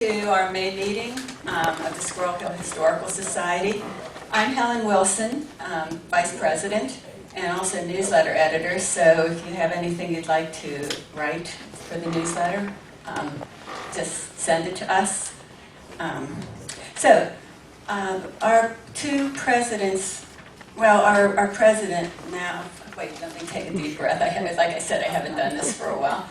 To our May meeting of the Squirrel Hill Historical Society. I'm Helen Wilson, Vice President and also newsletter editor, so if you have anything you'd like to write for the newsletter, just send it to us. Our two presidents, well, our president now, wait, let me take a deep breath. Like I said, I haven't done this for a while.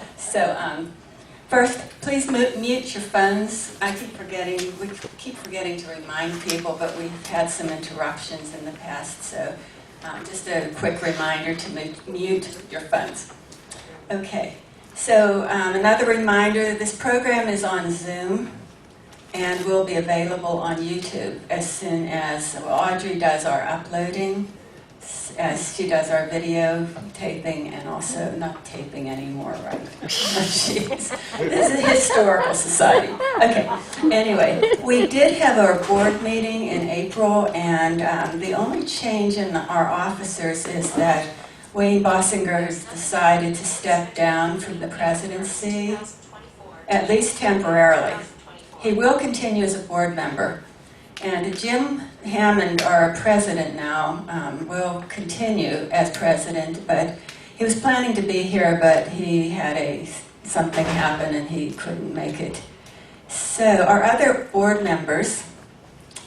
First, please mute your phones. We keep forgetting to remind people, but we've had some interruptions in the past, so just a quick reminder to mute your phones. Okay, so another reminder, this program is on Zoom and will be available on YouTube as soon as Audrey does our uploading, as she does our video taping, and also not taping anymore, right? Jeez. This is a historical society. Okay, anyway, we did have our board meeting in April, and the only change in our officers is that Wayne Bossinger has decided to step down from the presidency, at least temporarily. He will continue as a board member. And Jim Hammond, our president now, will continue as president, but he was planning to be here, but he had something happen and he couldn't make it. So our other board members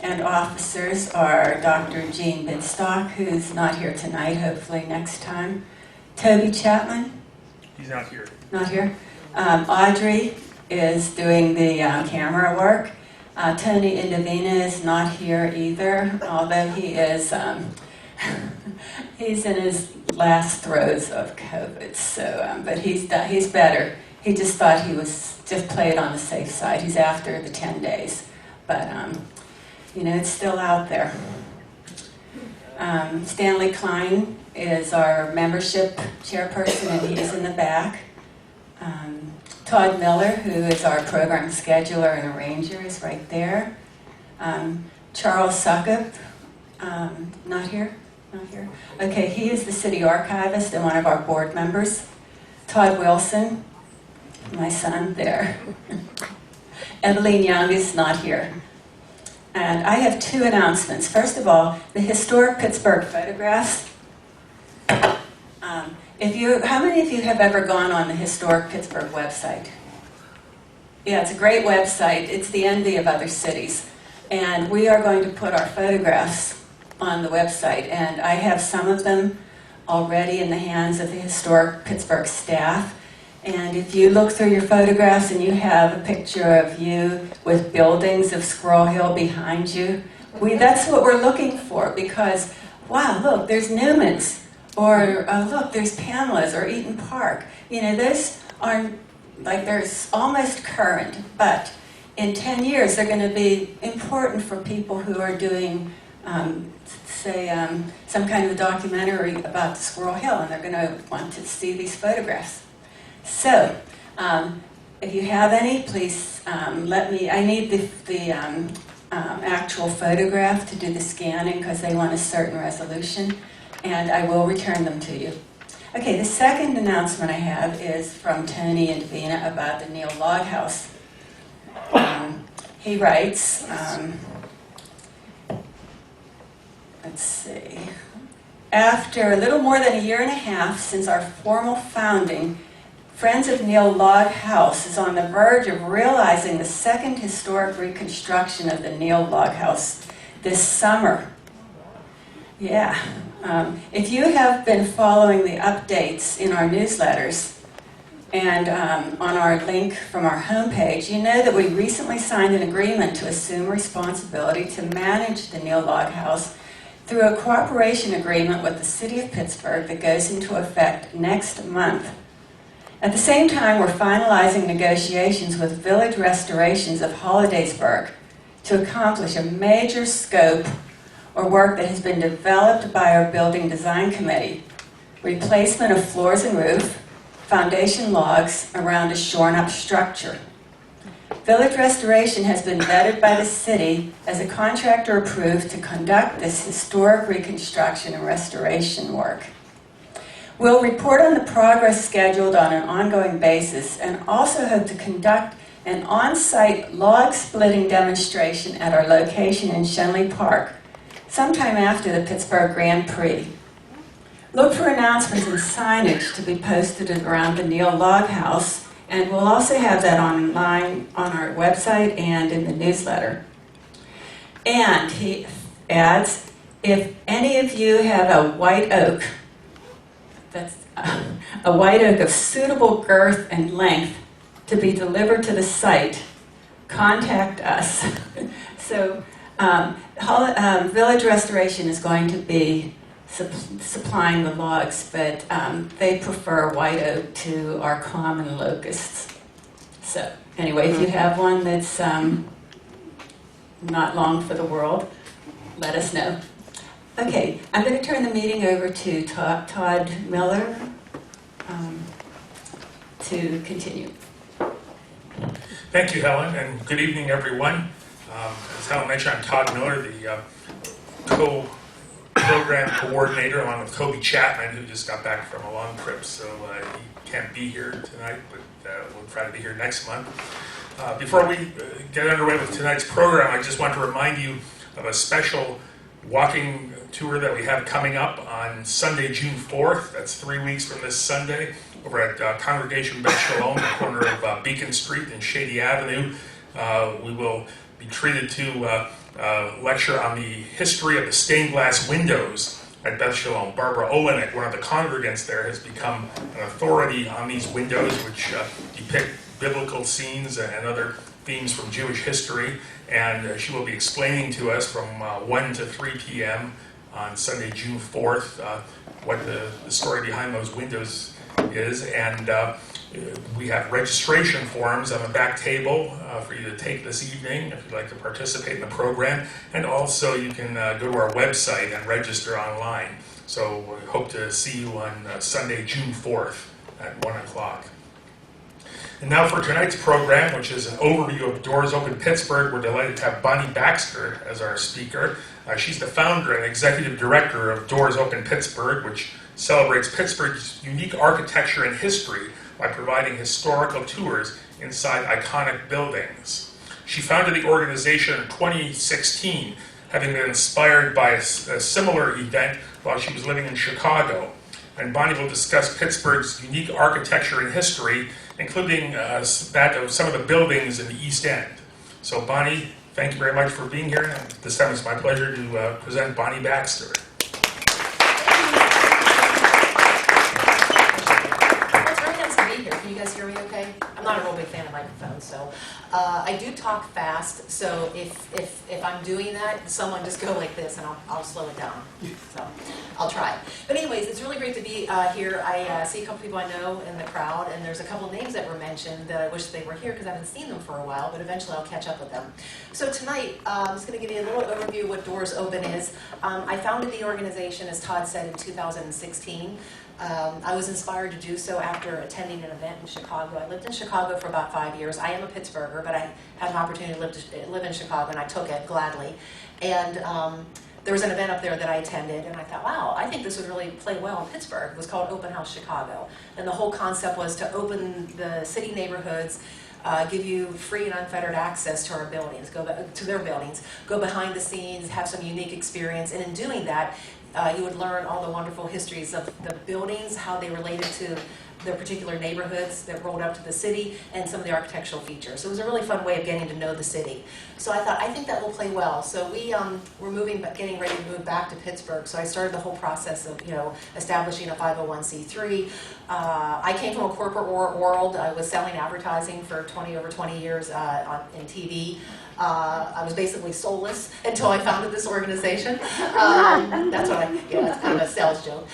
and officers are Dr. Jean Binstock, who's not here tonight, hopefully next time. Toby Chapman? He's not here. Not here. Audrey is doing the camera work. Tony Indovina is not here either, although he is, he's in his last throes of COVID, so, but he's better. He just thought he was, just play it on the safe side. He's after the 10 days, but, you know, it's still out there. Stanley Klein is our membership chairperson, and he's in the back. Todd Miller, who is our program scheduler and arranger, is right there. Charles Suckup, not here? Not here? Okay, he is the city archivist and one of our board members. Todd Wilson, my son, there. Evelyn Young is not here. And I have two announcements. First of all, the historic Pittsburgh photographs. How many of you have ever gone on the historic Pittsburgh website? Yeah, it's a great website. It's the envy of other cities. And we are going to put our photographs on the website. And I have some of them already in the hands of the historic Pittsburgh staff. And if you look through your photographs and you have a picture of you with buildings of Squirrel Hill behind you, that's what we're looking for, because, wow, look, there's Newman's. Or, look, there's Pamela's or Eaton Park. You know, those aren't, like, they're almost current, but in 10 years they're going to be important for people who are doing, some kind of a documentary about the Squirrel Hill, and they're going to want to see these photographs. So, if you have any, please let me, I need the actual photograph to do the scanning because they want a certain resolution. And I will return them to you. Okay, the second announcement I have is from Tony Indovina about the Neil Log House. He writes, let's see, after a little more than a year and a half since our formal founding, Friends of Neil Log House is on the verge of realizing the second historic reconstruction of the Neil Log House this summer. Yeah. If you have been following the updates in our newsletters and on our link from our homepage, you know that we recently signed an agreement to assume responsibility to manage the Neil Log House through a cooperation agreement with the City of Pittsburgh that goes into effect next month. At the same time, we're finalizing negotiations with Village Restorations of Hollidaysburg to accomplish a major scope or work that has been developed by our building design committee. Replacement of floors and roof, foundation logs around a shorn up structure. Village Restoration has been vetted by the city as a contractor approved to conduct this historic reconstruction and restoration work. We'll report on the progress scheduled on an ongoing basis and also hope to conduct an on-site log splitting demonstration at our location in Shenley Park sometime after the Pittsburgh Grand Prix. Look for announcements and signage to be posted around the Neil Log House, and we'll also have that online on our website and in the newsletter. And he adds, if any of you have a white oak, that's a white oak of suitable girth and length to be delivered to the site, contact us. So Village Restoration is going to be supplying the logs, but they prefer white oak to our common locusts. So anyway, if you have one that's not long for the world, let us know. Okay, I'm going to turn the meeting over to Todd Miller to continue. Thank you, Helen, and good evening, everyone. As Helen mentioned, I'm Todd Miller, the co-program coordinator, along with Kobe Chapman, who just got back from a long trip, so he can't be here tonight, but we'll try to be here next month. Before we get underway with tonight's program, I just want to remind you of a special walking tour that we have coming up on Sunday, June 4th. That's 3 weeks from this Sunday, over at Congregation Bet Shalom, the corner of Beacon Street and Shady Avenue. We will be treated to lecture on the history of the stained glass windows at Beth Shalom. Barbara Olenek, one of the congregants there, has become an authority on these windows, which depict biblical scenes and other themes from Jewish history, and she will be explaining to us from 1 to 3 p.m. on Sunday, June 4th, what the story behind those windows is. And we have registration forms on the back table for you to take this evening if you'd like to participate in the program. And also you can go to our website and register online. So we hope to see you on Sunday, June 4th at 1 o'clock. And now for tonight's program, which is an overview of Doors Open Pittsburgh. We're delighted to have Bonnie Baxter as our speaker. She's the founder and executive director of Doors Open Pittsburgh, which celebrates Pittsburgh's unique architecture and history by providing historical tours inside iconic buildings. She founded the organization in 2016, having been inspired by a similar event while she was living in Chicago. And Bonnie will discuss Pittsburgh's unique architecture and history, including that of some of the buildings in the East End. So Bonnie, thank you very much for being here. And this time it's my pleasure to present Bonnie Baxter. It's very nice to be here. Can you guys hear me okay? I'm not a real big fan of microphones, so I do talk fast, so if I'm doing that, someone just go like this and I'll slow it down. So I'll try. But anyways, it's really great to be here. I see a couple people I know in the crowd, and there's a couple names that were mentioned that I wish they were here because I haven't seen them for a while, but eventually I'll catch up with them. So tonight, I'm just going to give you a little overview of what Doors Open is. I founded the organization, as Todd said, in 2016. I was inspired to do so after attending an event in Chicago. I lived in Chicago for about 5 years. I am a Pittsburgher, but I had an opportunity to live in Chicago, and I took it gladly. And there was an event up there that I attended, and I thought, wow, I think this would really play well in Pittsburgh. It was called Open House Chicago. And the whole concept was to open the city neighborhoods, give you free and unfettered access to our buildings, to their buildings, go behind the scenes, have some unique experience, and in doing that, you would learn all the wonderful histories of the buildings, how they related to the particular neighborhoods that rolled up to the city, and some of the architectural features. So it was a really fun way of getting to know the city. So I thought, I think that will play well. So we're getting ready to move back to Pittsburgh. So I started the whole process of, establishing a 501c3. I came from a corporate world. I was selling advertising for over 20 years in TV. I was basically soulless until I founded this organization. That's that's kind of a sales joke.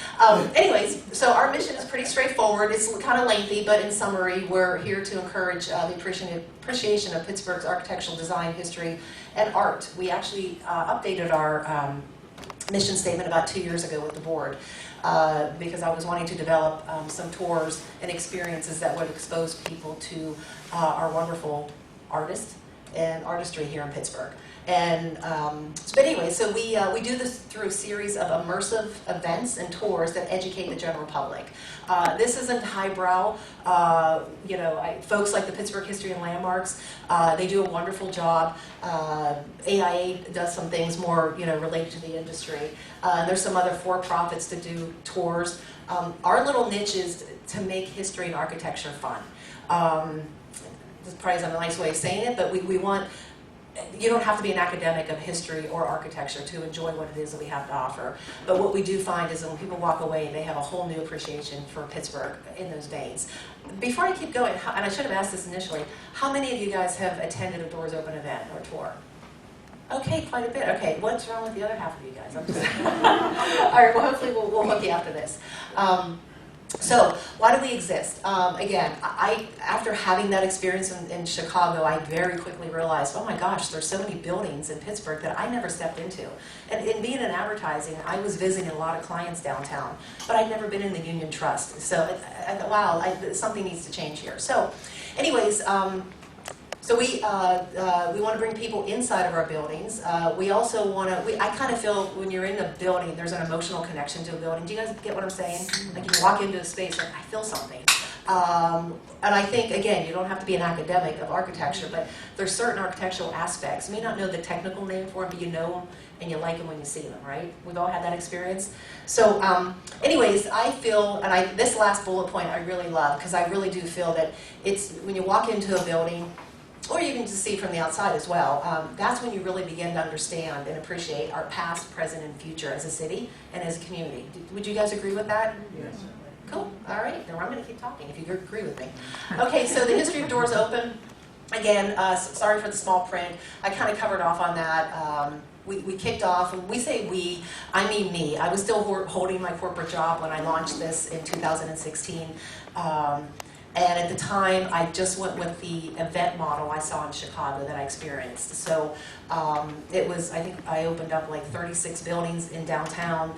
Anyways, so our mission is pretty straightforward. It's kind of lengthy, but in summary, we're here to encourage the appreciation of Pittsburgh's architectural design, history, and art. We actually updated our mission statement about 2 years ago with the board because I was wanting to develop some tours and experiences that would expose people to our wonderful artists and artistry here in Pittsburgh. And but anyway, so we do this through a series of immersive events and tours that educate the general public. This isn't highbrow. Folks like the Pittsburgh History and Landmarks, they do a wonderful job. AIA does some things more, related to the industry. There's some other for-profits to do tours. Our little niche is to make history and architecture fun. This probably isn't a nice way of saying it, but we want. You don't have to be an academic of history or architecture to enjoy what it is that we have to offer. But what we do find is that when people walk away, they have a whole new appreciation for Pittsburgh in those veins. Before I keep going, and I should have asked this initially, how many of you guys have attended a Doors Open event or tour? Okay, quite a bit. Okay, what's wrong with the other half of you guys? I'm just all right, well, hopefully we'll hook you after this. So, why do we exist? Again, after having that experience in Chicago, I very quickly realized, oh my gosh, there's so many buildings in Pittsburgh that I never stepped into. And in being in advertising, I was visiting a lot of clients downtown, but I'd never been in the Union Trust. So I thought, wow, something needs to change here. So, anyways, so we want to bring people inside of our buildings. We also want to, I kind of feel when you're in a building, there's an emotional connection to a building. Do you guys get what I'm saying? Like you walk into a space and I feel something. And I think, again, you don't have to be an academic of architecture, but there's certain architectural aspects. You may not know the technical name for them, but you know them and you like them when you see them, right? We've all had that experience. So anyways, I feel, and this last bullet point I really love, because I really do feel that it's, when you walk into a building, or you can just see from the outside as well, that's when you really begin to understand and appreciate our past, present, and future as a city and as a community. Would you guys agree with that? Yes. Cool. All right. Now I'm going to keep talking if you agree with me. Okay, so the history of Doors Open. Again, sorry for the small print. I kind of covered off on that. We kicked off, and we say we, I mean me. I was still holding my corporate job when I launched this in 2016. And at the time, I just went with the event model I saw in Chicago that I experienced. So it was, I think I opened up like 36 buildings in downtown.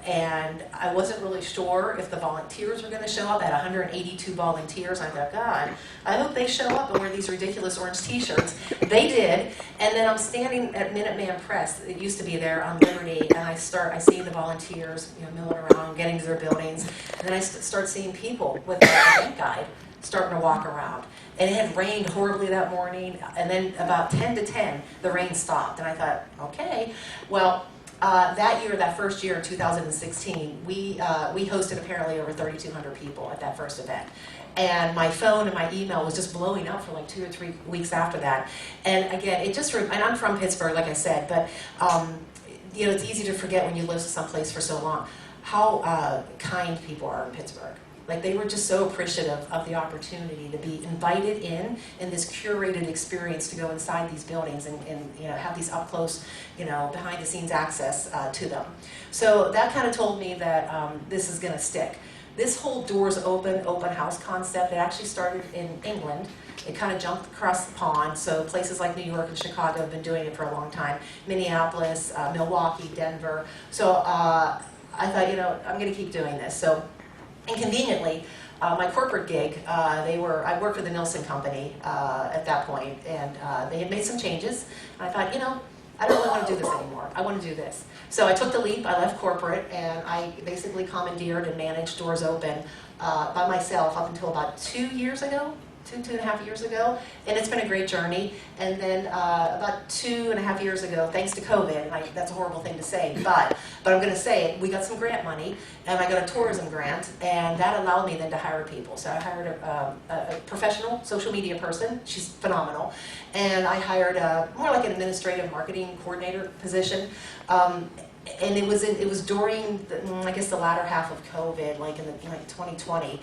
And I wasn't really sure if the volunteers were going to show up. I had 182 volunteers. I thought, God, I hope they show up and wear these ridiculous orange T-shirts. They did. And then I'm standing at Minuteman Press. It used to be there on Liberty. And I see the volunteers, milling around, getting to their buildings. And then I start seeing people with an event guide starting to walk around. And it had rained horribly that morning. And then about 10 to 10, the rain stopped. And I thought, okay, well, that first year in 2016, we hosted apparently over 3,200 people at that first event. And my phone and my email was just blowing up for like 2 or 3 weeks after that. And again, and I'm from Pittsburgh, like I said, but it's easy to forget when you live someplace for so long how kind people are in Pittsburgh. Like they were just so appreciative of the opportunity to be invited in this curated experience to go inside these buildings and have these up close, behind the scenes access to them. So that kind of told me that this is going to stick. This whole Doors Open house concept, it actually started in England. It kind of jumped across the pond. So places like New York and Chicago have been doing it for a long time. Minneapolis, Milwaukee, Denver. So I thought, I'm going to keep doing this. So. And conveniently, my corporate gig, I worked for the Nielsen Company at that point, and they had made some changes. And I thought, I don't really want to do this anymore. I want to do this. So I took the leap. I left corporate, and I basically commandeered and managed Doors Open by myself up until about 2 years ago. 2.5 years ago, and it's been a great journey. And then about 2.5 years ago, thanks to COVID, and that's a horrible thing to say, but I'm going to say it, we got some grant money, and I got a tourism grant, and that allowed me then to hire people. So I hired a professional social media person, she's phenomenal, and I hired more like an administrative marketing coordinator position. And it was during, the latter half of COVID, like in 2020,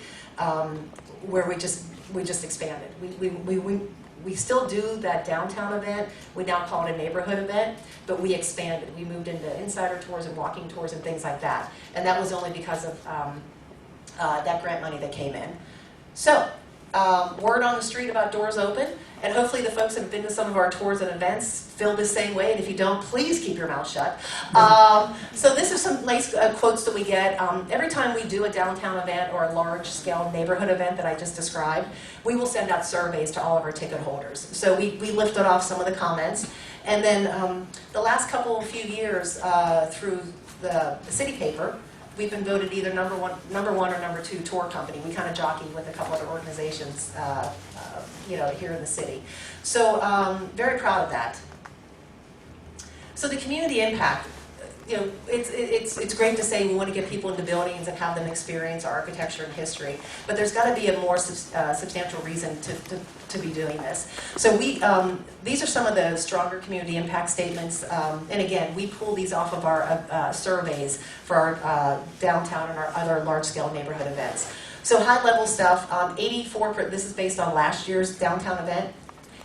where we just expanded. We still do that downtown event. We now call it a neighborhood event, but we expanded. We moved into insider tours and walking tours and things like that. And that was only because of that grant money that came in. So Word on the street about Doors Open, and hopefully the folks that have been to some of our tours and events feel the same way, and if you don't, please keep your mouth shut. So this is some nice quotes that we get. Every time we do a downtown event or a large-scale neighborhood event that I just described, we will send out surveys to all of our ticket holders. So we lifted off some of the comments, and then the last few years through the city paper, we've been voted either number one or number 2 tour company. We kind of jockey with a couple other organizations, here in the city. So very proud of that. So the community impact, it's great to say we want to get people into buildings and have them experience our architecture and history, but there's got to be a more substantial reason to be doing this. So these are some of the stronger community impact statements, and again, we pull these off of our surveys for our downtown and our other large-scale neighborhood events. So high-level stuff, 84%, this is based on last year's downtown event,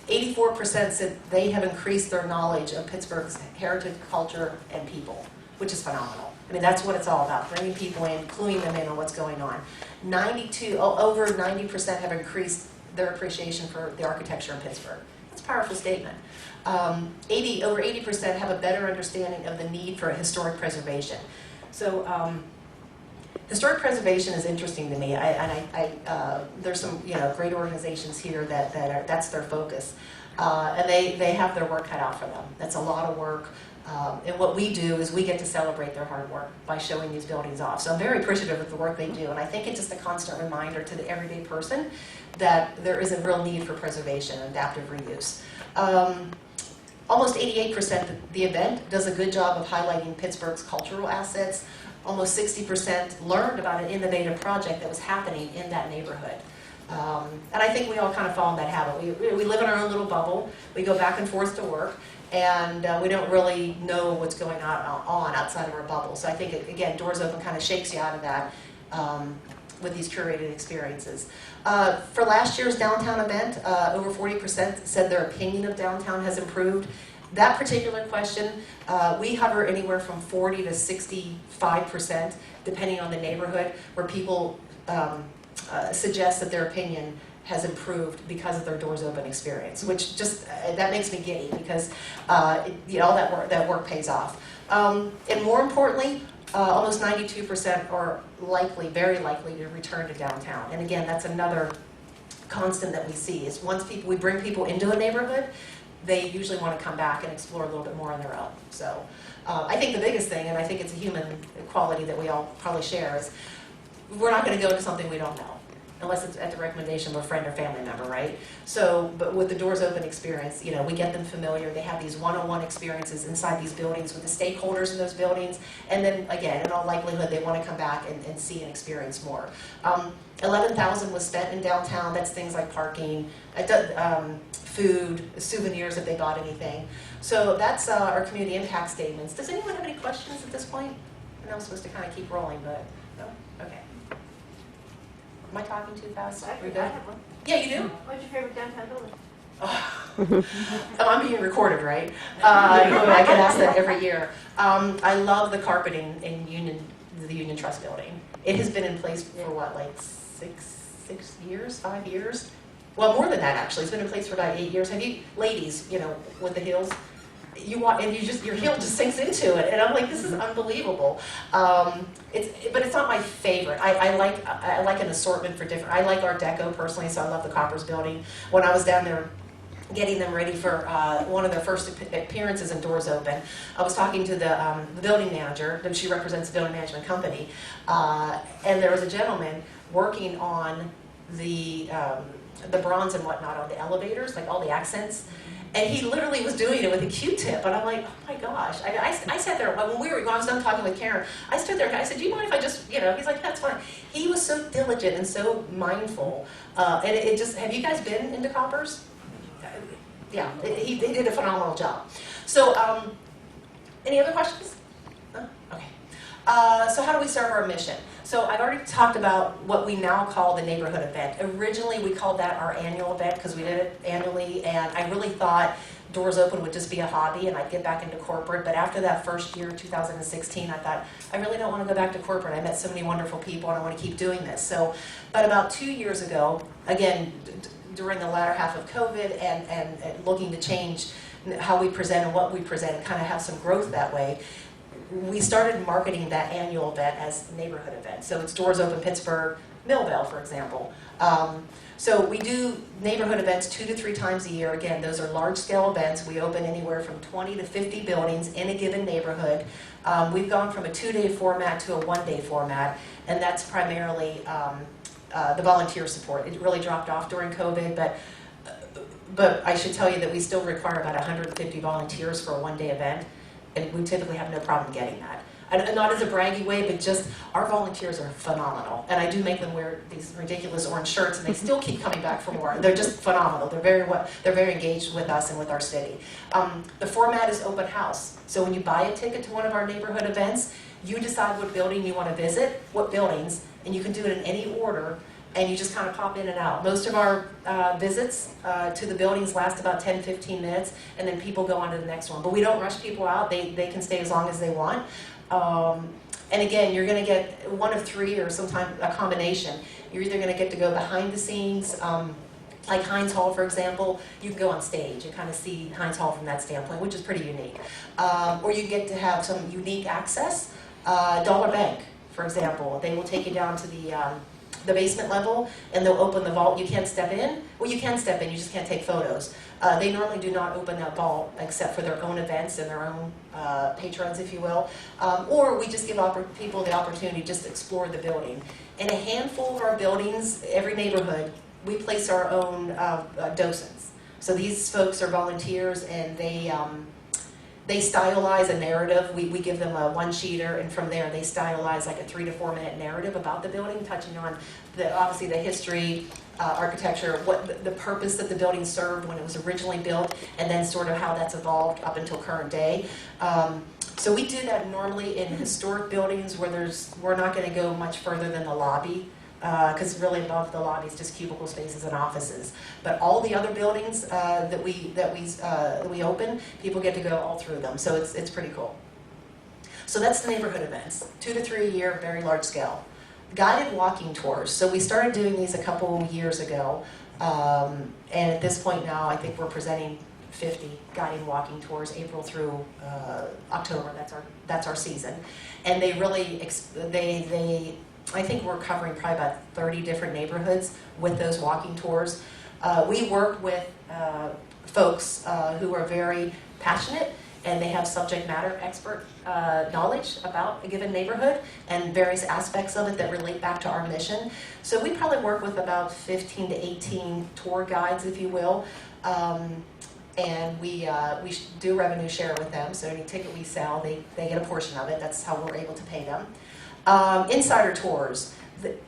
84% said they have increased their knowledge of Pittsburgh's heritage, culture, and people, which is phenomenal. I mean, that's what it's all about, bringing people in, cluing them in on what's going on. Over 90% have increased their appreciation for the architecture in Pittsburgh. That's a powerful statement. Over 80% have a better understanding of the need for historic preservation. So historic preservation is interesting to me, there's some great organizations here that's their focus, and they have their work cut out for them. That's a lot of work, and what we do is we get to celebrate their hard work by showing these buildings off. So I'm very appreciative of the work they do, and I think it's just a constant reminder to the everyday person that there is a real need for preservation and adaptive reuse. Almost 88% of the event does a good job of highlighting Pittsburgh's cultural assets. Almost 60% learned about an innovative project that was happening in that neighborhood. And I think we all kind of fall in that habit. We live in our own little bubble. We go back and forth to work, and we don't really know what's going on outside of our bubble. So I think, again, Doors Open kind of shakes you out of that with these curated experiences. For last year's downtown event, over 40% said their opinion of downtown has improved. That particular question, we hover anywhere from 40 to 65%, depending on the neighborhood, where people suggest that their opinion has improved because of their Doors Open experience, which just, that makes me giddy because, all that work pays off. And more importantly, almost 92% are very likely to return to downtown. And again, that's another constant that we see, is once we bring people into a neighborhood, they usually want to come back and explore a little bit more on their own. So I think the biggest thing, and I think it's a human quality that we all probably share, is we're not going to go to something we don't know, unless it's at the recommendation of a friend or family member, right? So, but with the Doors Open experience, we get them familiar. They have these one-on-one experiences inside these buildings with the stakeholders in those buildings, and then again, in all likelihood, they want to come back and see and experience more. $11,000 was spent in downtown. That's things like parking, food, souvenirs if they bought anything. So that's our community impact statements. Does anyone have any questions at this point? I know I'm supposed to kind of keep rolling, but no? Okay. Am I talking too fast? I We good? have one. Yeah, you do? What's your favorite downtown building? Oh, I'm being recorded, right? I get asked that every year. I love the carpeting in the Union Trust building. It has been in place for what, like 6 years, 5 years? Well, more than that, actually. It's been in place for about 8 years. Have you, ladies, with the heels, you walk and your heel just sinks into it, and I'm like, this is unbelievable. But it's not my favorite. I like an assortment for different. I like Art Deco personally, so I love the Coppers building. When I was down there getting them ready for one of their first appearances in Doors Open, I was talking to the building manager. She represents the building management company, and there was a gentleman working on the bronze and whatnot on the elevators, like all the accents. And he literally was doing it with a Q-tip, and I'm like, oh my gosh. I sat there, when I was done talking with Karen, I stood there, and I said, do you mind if I just, he's like, that's fine. He was so diligent and so mindful. And it just, have you guys been into Coppers? Yeah, they did a phenomenal job. So, any other questions? No? Okay. So how do we serve our mission? So I've already talked about what we now call the neighborhood event. Originally, we called that our annual event because we did it annually, and I really thought Doors Open would just be a hobby and I'd get back into corporate. But after that first year, 2016, I thought, I really don't want to go back to corporate. I met so many wonderful people and I want to keep doing this. So, but about 2 years ago, again, during the latter half of COVID and looking to change how we present and what we present and kind of have some growth that way, we started marketing that annual event as a neighborhood event. So it's Doors Open Pittsburgh, Millvale, for example. So we do neighborhood events 2 to 3 times a year. Again, those are large-scale events. We open anywhere from 20 to 50 buildings in a given neighborhood. We've gone from a 2-day format to a 1-day format, and that's primarily the volunteer support. It really dropped off during COVID, but I should tell you that we still require about 150 volunteers for a 1-day event, and we typically have no problem getting that. And not as a braggy way, but just our volunteers are phenomenal. And I do make them wear these ridiculous orange shirts, and they still keep coming back for more. They're just phenomenal. They're very engaged with us and with our city. The format is open house. So when you buy a ticket to one of our neighborhood events, you decide what building you want to visit, what buildings, and you can do it in any order, and you just kind of pop in and out. Most of our visits to the buildings last about 10-15 minutes, and then people go on to the next one. But we don't rush people out. They can stay as long as they want. And again, you're going to get one of 3 or sometimes a combination. You're either going to get to go behind the scenes, like Heinz Hall, for example. You can go on stage and kind of see Heinz Hall from that standpoint, which is pretty unique. Or you get to have some unique access. Dollar Bank, for example, they will take you down to the basement level, and they'll open the vault. You can't step in. Well, you can step in, you just can't take photos. They normally do not open that vault except for their own events and their own patrons, if you will. Or we just give people the opportunity to just explore the building. In a handful of our buildings, every neighborhood, we place our own docents. So these folks are volunteers, and they stylize a narrative. We give them a one-sheeter, and from there they stylize like a 3 to 4 minute narrative about the building, touching on obviously the history, architecture, what the purpose that the building served when it was originally built, and then sort of how that's evolved up until current day. So we do that normally in historic buildings where we're not going to go much further than the lobby. Because really above the lobby is just cubicle spaces and offices. But all the other buildings that we open, people get to go all through them. So it's pretty cool. So that's the neighborhood events, 2 to 3 a year, very large scale. Guided walking tours. So we started doing these a couple years ago, and at this point now, I think we're presenting 50 guided walking tours, April through October. That's our season, and they really I think we're covering probably about 30 different neighborhoods with those walking tours. We work with folks who are very passionate, and they have subject matter expert knowledge about a given neighborhood and various aspects of it that relate back to our mission. So we probably work with about 15 to 18 tour guides, if you will. And we do revenue share with them, so any ticket we sell, they get a portion of it. That's how we're able to pay them. Insider tours.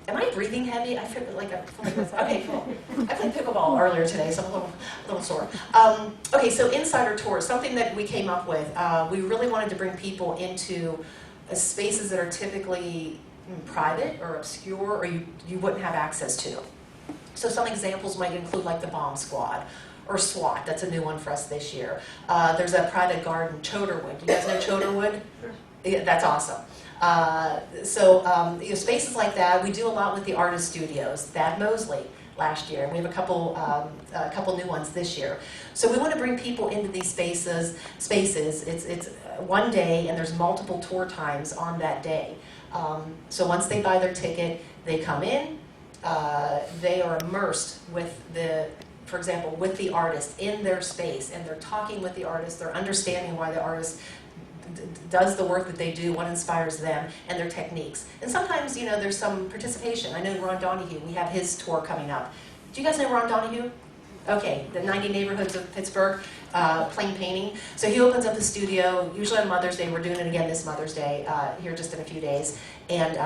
Am I breathing heavy? I feel like okay, cool. I played pickleball earlier today, so I'm a little sore. Okay, so insider tours, something that we came up with. We really wanted to bring people into spaces that are typically private or obscure, or you wouldn't have access to. So some examples might include like the Bomb Squad, or SWAT. That's a new one for us this year. There's a private garden, Choderwood. You guys know Choderwood? Yeah, that's awesome. Spaces like that. We do a lot with the artist studios. Thad Mosley last year. We have a couple new ones this year. So we want to bring people into these spaces. It's one day, and there's multiple tour times on that day. So once they buy their ticket, they come in. They are immersed with for example, with the artist in their space, and they're talking with the artist. They're understanding why the artist does the work that they do, what inspires them, and their techniques. And sometimes, there's some participation. I know Ron Donahue, we have his tour coming up. Do you guys know Ron Donahue? Okay, the 90 neighborhoods of Pittsburgh, plain painting. So he opens up the studio, usually on Mother's Day. We're doing it again this Mother's Day, here just in a few days. And,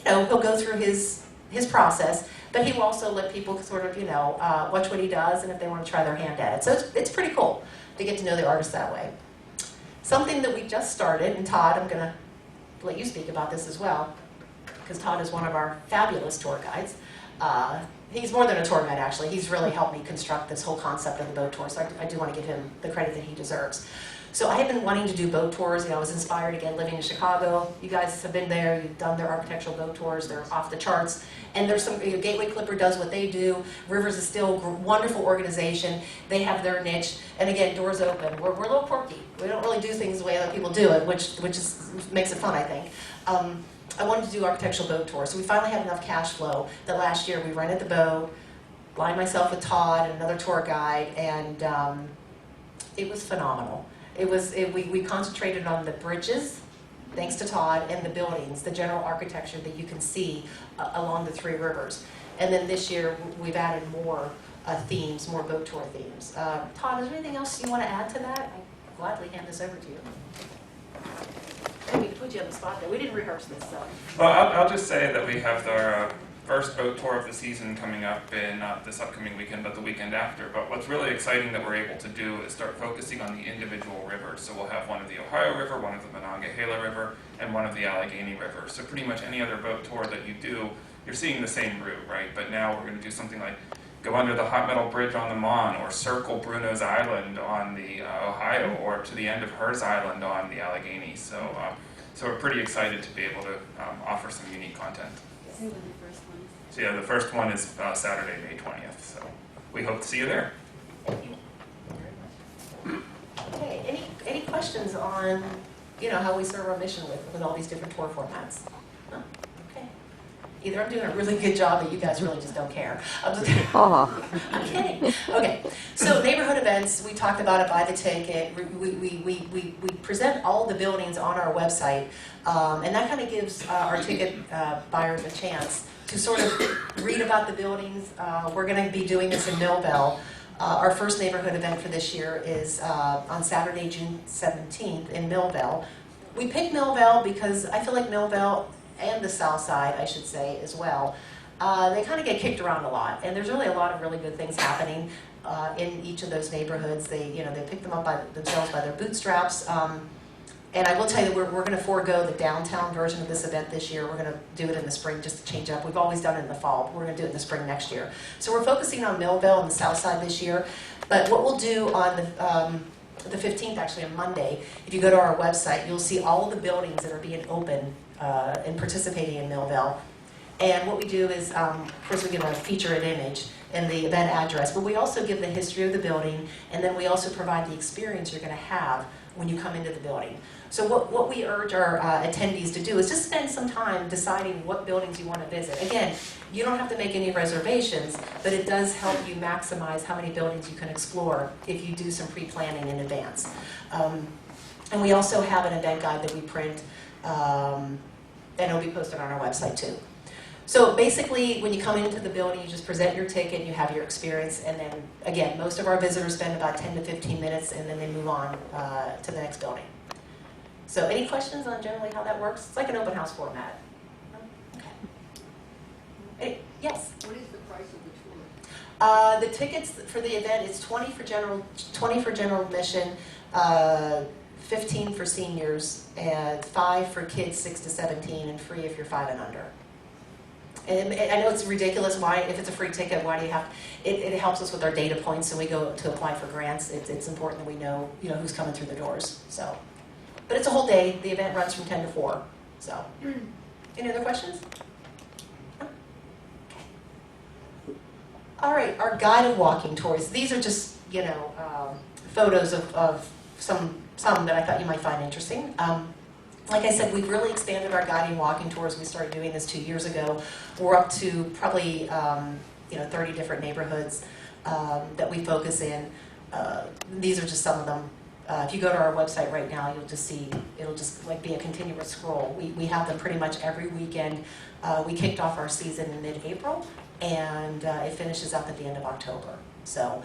he'll go through his process, but he will also let people sort of, watch what he does, and if they want to try their hand at it. So it's pretty cool to get to know the artist that way. Something that we just started, and Todd, I'm going to let you speak about this as well, because Todd is one of our fabulous tour guides. He's more than a tour guide, actually. He's really helped me construct this whole concept of the boat tour, so I do want to give him the credit that he deserves. So I have been wanting to do boat tours. I was inspired again living in Chicago. You guys have been there. You've done their architectural boat tours. They're off the charts. And there's some, Gateway Clipper does what they do. Rivers is still a wonderful organization. They have their niche. And again, doors open. We're a little quirky. We don't really do things the way other people do it, which makes it fun, I think. I wanted to do architectural boat tours. So we finally had enough cash flow that last year we rented the boat, lined myself with Todd and another tour guide, and it was phenomenal. We concentrated on the bridges, thanks to Todd, and the buildings, the general architecture that you can see along the three rivers. And then this year, we've added more themes, more boat tour themes. Todd, is there anything else you want to add to that? I'd gladly hand this over to you. We put you on the spot there. We didn't rehearse this, so. Well, I'll just say that we have our first boat tour of the season coming up in not this upcoming weekend, but the weekend after. But what's really exciting that we're able to do is start focusing on the individual rivers. So we'll have one of the Ohio River, one of the Monongahela River, and one of the Allegheny River. So pretty much any other boat tour that you do, you're seeing the same route, right? But now we're going to do something like go under the Hot Metal Bridge on the Mon, or circle Bruno's Island on the Ohio, or to the end of Hearst Island on the Allegheny. So we're pretty excited to be able to offer some unique content. So yeah, the first one is Saturday, May 20th. So we hope to see you there. Thank you very much. Okay, any questions on, how we serve our mission with all these different tour formats? No? Okay. Either I'm doing a really good job, or you guys really just don't care. I'm kidding. Okay. So neighborhood events, we talked about it by the ticket. We present all the buildings on our website, and that kind of gives our ticket buyers a chance to sort of read about the buildings. We're going to be doing this in Millville. Our first neighborhood event for this year is on Saturday, June 17th in Millville. We picked Millville because I feel like Millville, and the South Side, I should say, as well, they kind of get kicked around a lot. And there's really a lot of really good things happening in each of those neighborhoods. They pick them up by themselves by their bootstraps. And I will tell you that we're going to forego the downtown version of this event this year. We're going to do it in the spring just to change up. We've always done it in the fall, but we're going to do it in the spring next year. So we're focusing on Millville and the South Side this year. But what we'll do on the 15th, actually on Monday, if you go to our website, you'll see all of the buildings that are being open and participating in Millville. And what we do is, of course, we give a featured image and the event address, but we also give the history of the building, and then we also provide the experience you're going to have when you come into the building. So what we urge our attendees to do is just spend some time deciding what buildings you want to visit. Again, you don't have to make any reservations, but it does help you maximize how many buildings you can explore if you do some pre-planning in advance. And we also have an event guide that we print, and it'll be posted on our website too. So basically, when you come into the building, you just present your ticket, you have your experience, and then, again, most of our visitors spend about 10 to 15 minutes, and then they move on to the next building. So any questions on generally how that works? It's like an open house format. Okay. Yes? What is the price of the tour? The tickets for the event is $20 for general admission, 15 for seniors, and 5 for kids 6 to 17, and free if you're 5 and under. And I know it's ridiculous. Why, if it's a free ticket, why do you have? It helps us with our data points, so we go to apply for grants. It's important that we know, who's coming through the doors. So, but it's a whole day. The event runs from 10 to 4. So, any other questions? Okay. All right, our guided walking tours. These are just photos of some that I thought you might find interesting. Like I said, we've really expanded our guiding walking tours. We started doing this 2 years ago. We're up to probably 30 different neighborhoods that we focus in. These are just some of them. If you go to our website right now, you'll just see, it'll just like be a continuous scroll. We have them pretty much every weekend. We kicked off our season in mid-April, and it finishes up at the end of October. So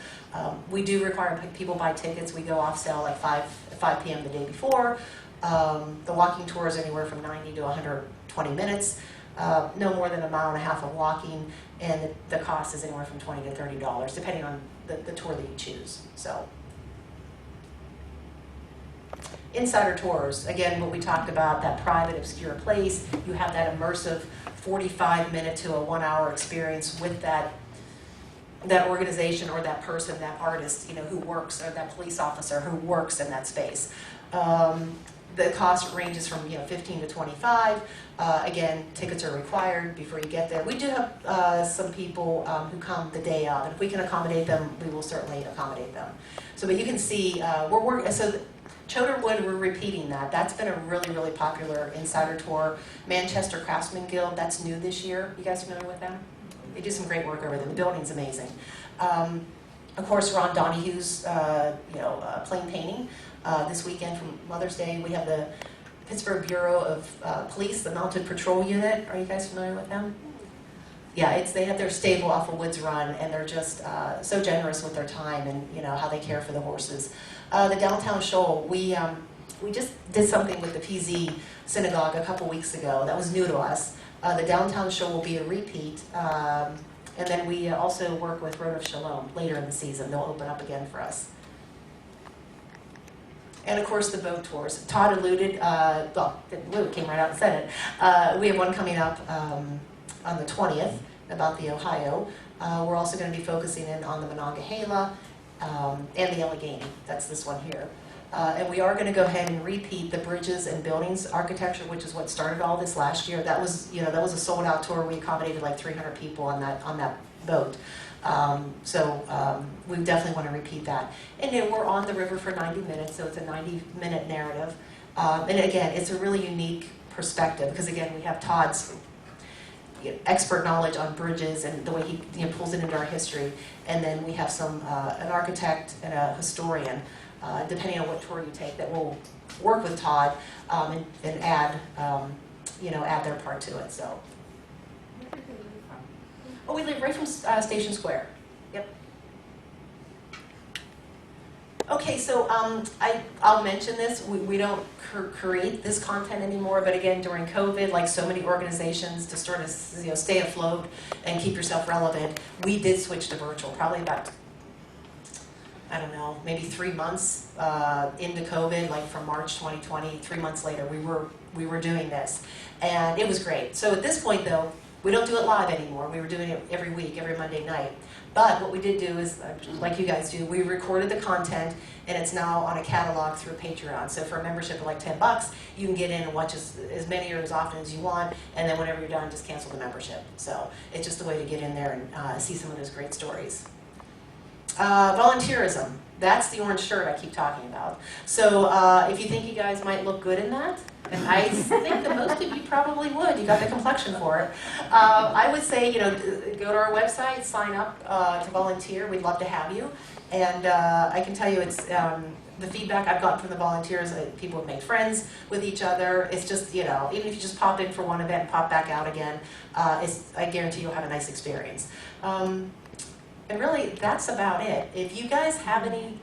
we do require people buy tickets. We go off sale like 5 p.m. the day before. The walking tour is anywhere from 90 to 120 minutes, no more than a mile and a half of walking, and the cost is anywhere from $20 to $30, depending on the tour that you choose. So, insider tours, again, what we talked about, that private, obscure place, you have that immersive 45-minute to a 1-hour experience with that that organization or that person, that artist, who works, or that police officer who works in that space. The cost ranges from 15 to 25. Again, tickets are required before you get there. We do have some people who come the day of, and if we can accommodate them, we will certainly accommodate them. So, but you can see so Choderwood, we're repeating that. That's been a really, really popular insider tour. Manchester Craftsman Guild, that's new this year. You guys familiar with them? They do some great work over there. The building's amazing. Of course, Ron Donahue's plane painting. This weekend from Mother's Day, we have the Pittsburgh Bureau of Police, the Mounted Patrol Unit. Are you guys familiar with them? Yeah, they have their stable off of Woods Run, and they're just so generous with their time and how they care for the horses. The downtown show, we just did something with the PZ Synagogue a couple weeks ago. That was new to us. The downtown show will be a repeat, and then we also work with Road of Shalom later in the season. They'll open up again for us. And of course, the boat tours. Todd alluded, didn't allude, came right out and said it. We have one coming up on the 20th about the Ohio. We're also going to be focusing in on the Monongahela and the Allegheny. That's this one here. And we are going to go ahead and repeat the bridges and buildings architecture, which is what started all this last year. That was, that was a sold-out tour. We accommodated like 300 people on that boat. We definitely want to repeat that. And then we're on the river for 90 minutes, so it's a 90-minute narrative. And again, it's a really unique perspective because again, we have Todd's expert knowledge on bridges and the way he pulls it into our history. And then we have an architect and a historian, depending on what tour you take, that will work with Todd and add, add their part to it. So. Oh, we live right from Station Square. Yep. Okay, so I'll mention this. We don't create this content anymore, but again, during COVID, like so many organizations, to sort of stay afloat and keep yourself relevant, we did switch to virtual. Probably about, I don't know, maybe 3 months into COVID, like from March 2020. 3 months later, we were doing this, and it was great. So at this point, though, we don't do it live anymore. We were doing it every week, every Monday night. But what we did do is, like you guys do, we recorded the content, and it's now on a catalog through Patreon. So for a membership of like $10, you can get in and watch as many or as often as you want, and then whenever you're done, just cancel the membership. So it's just a way to get in there and see some of those great stories. Volunteerism. That's the orange shirt I keep talking about. So if you think you guys might look good in that, and I think that most of you probably would, you got the complexion for it, I would say, go to our website, sign up to volunteer. We'd love to have you. And I can tell you it's the feedback I've gotten from the volunteers, people have made friends with each other. It's just, even if you just pop in for one event and pop back out again, I guarantee you'll have a nice experience. And really, that's about it. If you guys have any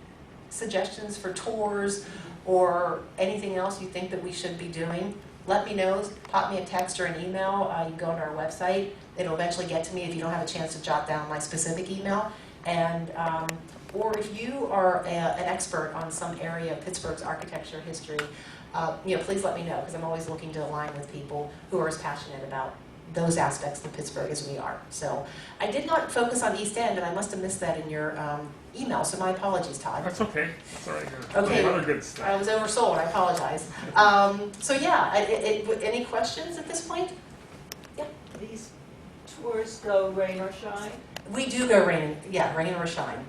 suggestions for tours or anything else you think that we should be doing, let me know. Pop me a text or an email. You can go to our website. It'll eventually get to me if you don't have a chance to jot down my specific email. And or if you are an expert on some area of Pittsburgh's architecture history, please let me know, because I'm always looking to align with people who are as passionate about those aspects of Pittsburgh as we are. So I did not focus on East End, and I must have missed that in your email, so my apologies, Todd. That's okay. That's all right. Okay. Other good stuff. I was oversold, I apologize. So yeah, any questions at this point? Yeah. These tours go rain or shine? We do go rain or shine.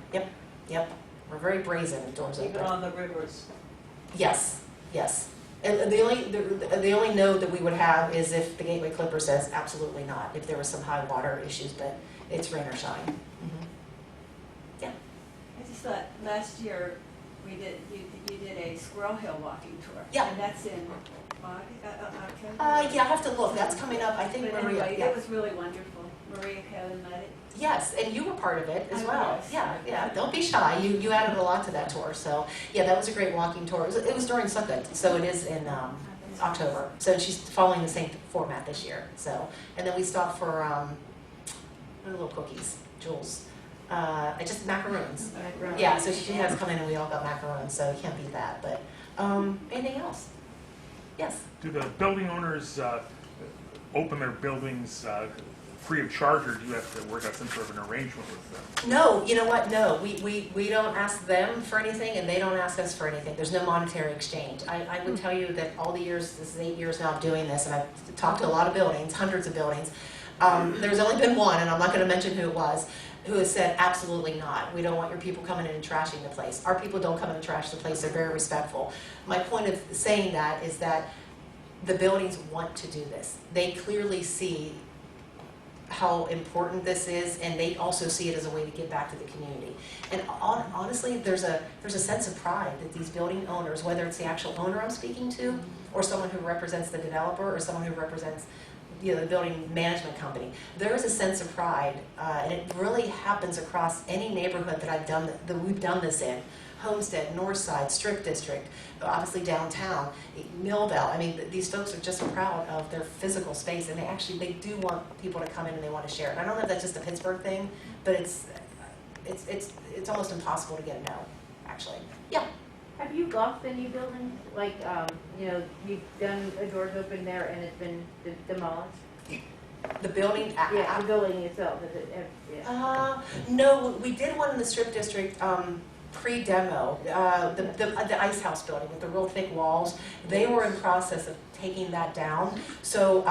Yep. We're very brazen with doors Even open. on the rivers? Yes. And the only no that we would have is if the Gateway Clipper says absolutely not, if there was some high water issues, but it's rain or shine. Mm-hmm. Yeah. I just thought last year you did a Squirrel Hill walking tour. Yeah. And that's in October? Yeah, I have to look. That's coming up. I think But Maria. anyway, Yeah. it was really wonderful. Maria Kellen led it. Yes, and you were part of it as I well. was. Yeah. Don't be shy. You added a lot to that tour. So yeah, that was a great walking tour. It was during Sukkot, so it is in October. So she's following the same format this year. So, and then we stopped for little cookies, Jules. Just macaroons. Yeah, so she has come in and we all got macaroons. So you can't beat that. But anything else? Yes. Do the building owners open their buildings free of charge, or do you have to work out some sort of an arrangement with them? No, you know what? No, we don't ask them for anything, and they don't ask us for anything. There's no monetary exchange. I would tell you that all the years, this is 8 years now of doing this, and I've talked to a lot of buildings, hundreds of buildings. There's only been one, and I'm not going to mention who it was, who has said, absolutely not. We don't want your people coming in and trashing the place. Our people don't come in and trash the place. They're very respectful. My point of saying that is that the buildings want to do this. They clearly see how important this is, and they also see it as a way to give back to the community. And honestly, there's a sense of pride that these building owners, whether it's the actual owner I'm speaking to, or someone who represents the developer, or someone who represents the building management company, there is a sense of pride, and it really happens across any neighborhood that we've done this in. Homestead, Northside, Strict District, obviously downtown, Millville. I mean, these folks are just proud of their physical space, and they do want people to come in and they want to share it. And I don't know if that's just a Pittsburgh thing, but it's almost impossible to get a no, actually. Yeah. Have you golfed any buildings? Like, you've done a doors open there and it's been demolished? The building? Yeah, the building itself. Yeah. No, we did one in the Strip District pre-demo, the Ice House building with the real thick walls. They were in process of taking that down. So,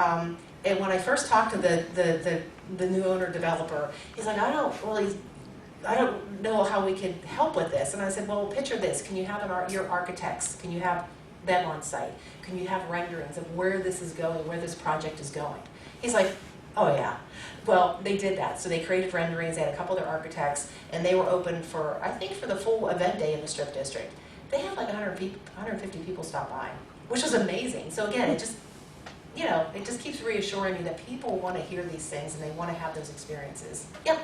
and when I first talked to the new owner developer, he's like, I don't know how we could help with this. And I said, well, picture this. Can you have your architects, can you have them on site? Can you have renderings of where this is going, where this project is going? He's like, oh yeah. Well, they did that. So they created renderings, they had a couple of their architects, and they were open for, I think, for the full event day in the Strip District. They had like 150 people stop by, which was amazing. So again, it just keeps reassuring me that people want to hear these things and they want to have those experiences. Yeah.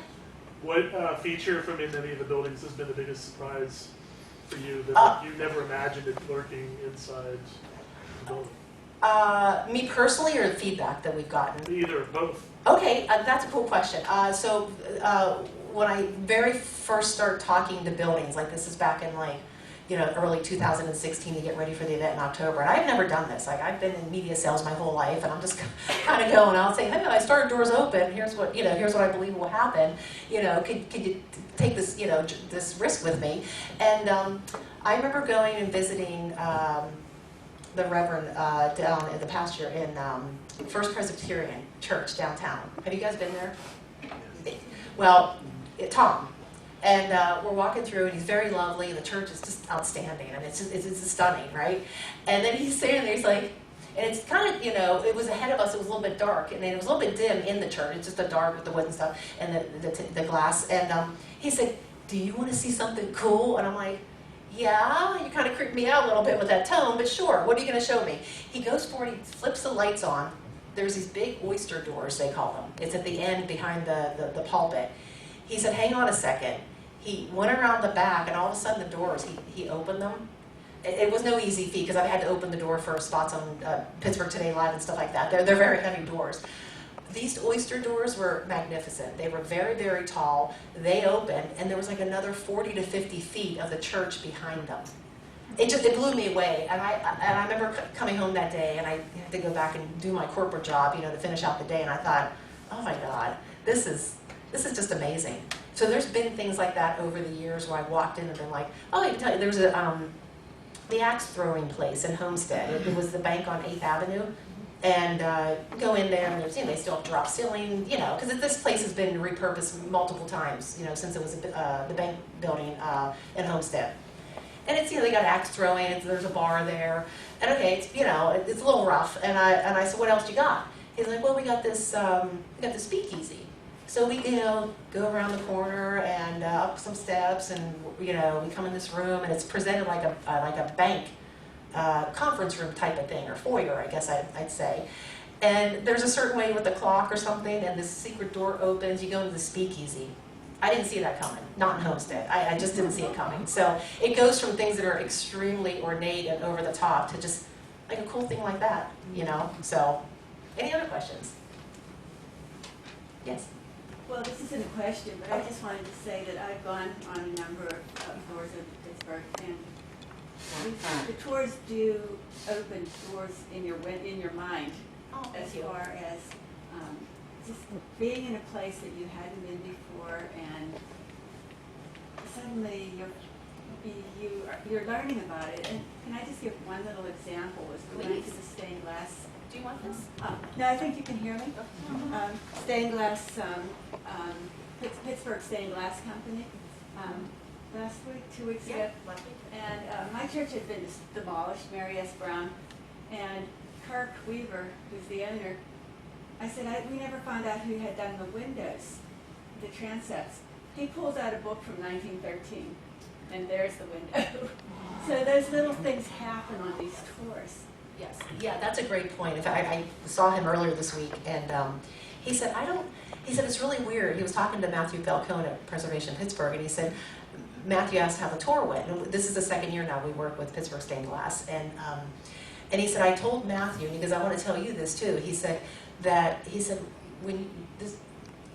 What feature from in any of the buildings has been the biggest surprise for you that you never imagined it lurking inside the building? Me personally, or the feedback that we've gotten? Either or both. Okay, that's a cool question. So when I very first started talking to buildings, like this is back in early 2016 to get ready for the event in October, and I've never done this. Like I've been in media sales my whole life, and I'm just kind of going. I'll say, hey, I started doors open. Here's what I believe will happen. Could you take this this risk with me? And I remember going and visiting the Reverend down in the pasture in First Presbyterian Church downtown. Have you guys been there? Well, Tom. And we're walking through, and he's very lovely, and the church is just outstanding, and it's stunning, right? And then he's standing there, he's like, and it's kind of, it was ahead of us, it was a little bit dark, and then it was a little bit dim in the church. It's just a dark with the wood and stuff, and the glass. And he said, do you want to see something cool? And I'm like, yeah, you kind of creeped me out a little bit with that tone, but sure, what are you going to show me? He goes forward, he flips the lights on. There's these big oyster doors, they call them. It's at the end behind the pulpit. He said, hang on a second. He went around the back, and all of a sudden the doors, he opened them. It was no easy feat, because I had to open the door for spots on Pittsburgh Today Live and stuff like that. They're very heavy doors. These oyster doors were magnificent. They were very, very tall. They opened, and there was like another 40 to 50 feet of the church behind them. It blew me away. And I remember coming home that day, and I had to go back and do my corporate job, to finish out the day. And I thought, oh my God, this is just amazing. So there's been things like that over the years where I walked in and been like, oh, I can tell you, there was the axe throwing place in Homestead. It was the bank on 8th Avenue. And go in there, and there's, they still have drop ceiling, because this place has been repurposed multiple times, since it was the bank building in Homestead. And it's, they got axe throwing, and there's a bar there. And okay, it's, it's a little rough. And I said, what else you got? He's like, well, we got this speakeasy. So we, go around the corner and up some steps, and we come in this room, and it's presented like a bank conference room type of thing, or foyer, I guess I'd say. And there's a certain way with the clock or something, and this secret door opens. You go into the speakeasy. I didn't see that coming. Not in Homestead. I just didn't see it coming. So it goes from things that are extremely ornate and over the top to just like a cool thing like that, So, any other questions? Yes. Well, this isn't a question, but I just wanted to say that I've gone on a number of tours of Pittsburgh, and the tours do open doors in your mind, Oh, as thank you. far as just being in a place that you hadn't been before, and suddenly you're learning about it. And can I just give one little example? Is we went to the stained glass. Do you want this? No, I think you can hear me. Stained glass, Pittsburgh Stained Glass Company. Last week, 2 weeks ago. Yeah, last week. And my church had been demolished, Mary S. Brown, and Kirk Weaver, who's the owner, I said, we never found out who had done the windows, the transepts. He pulls out a book from 1913, and there's the window. So those little things happen on these tours. Yes, yeah, that's a great point. In fact, I saw him earlier this week, and he said, he said, it's really weird. He was talking to Matthew Falcone at Preservation Pittsburgh, and he said, Matthew asked how the tour went. And this is the second year now we work with Pittsburgh Stained Glass. And he said, I told Matthew, because I want to tell you this too, he said, when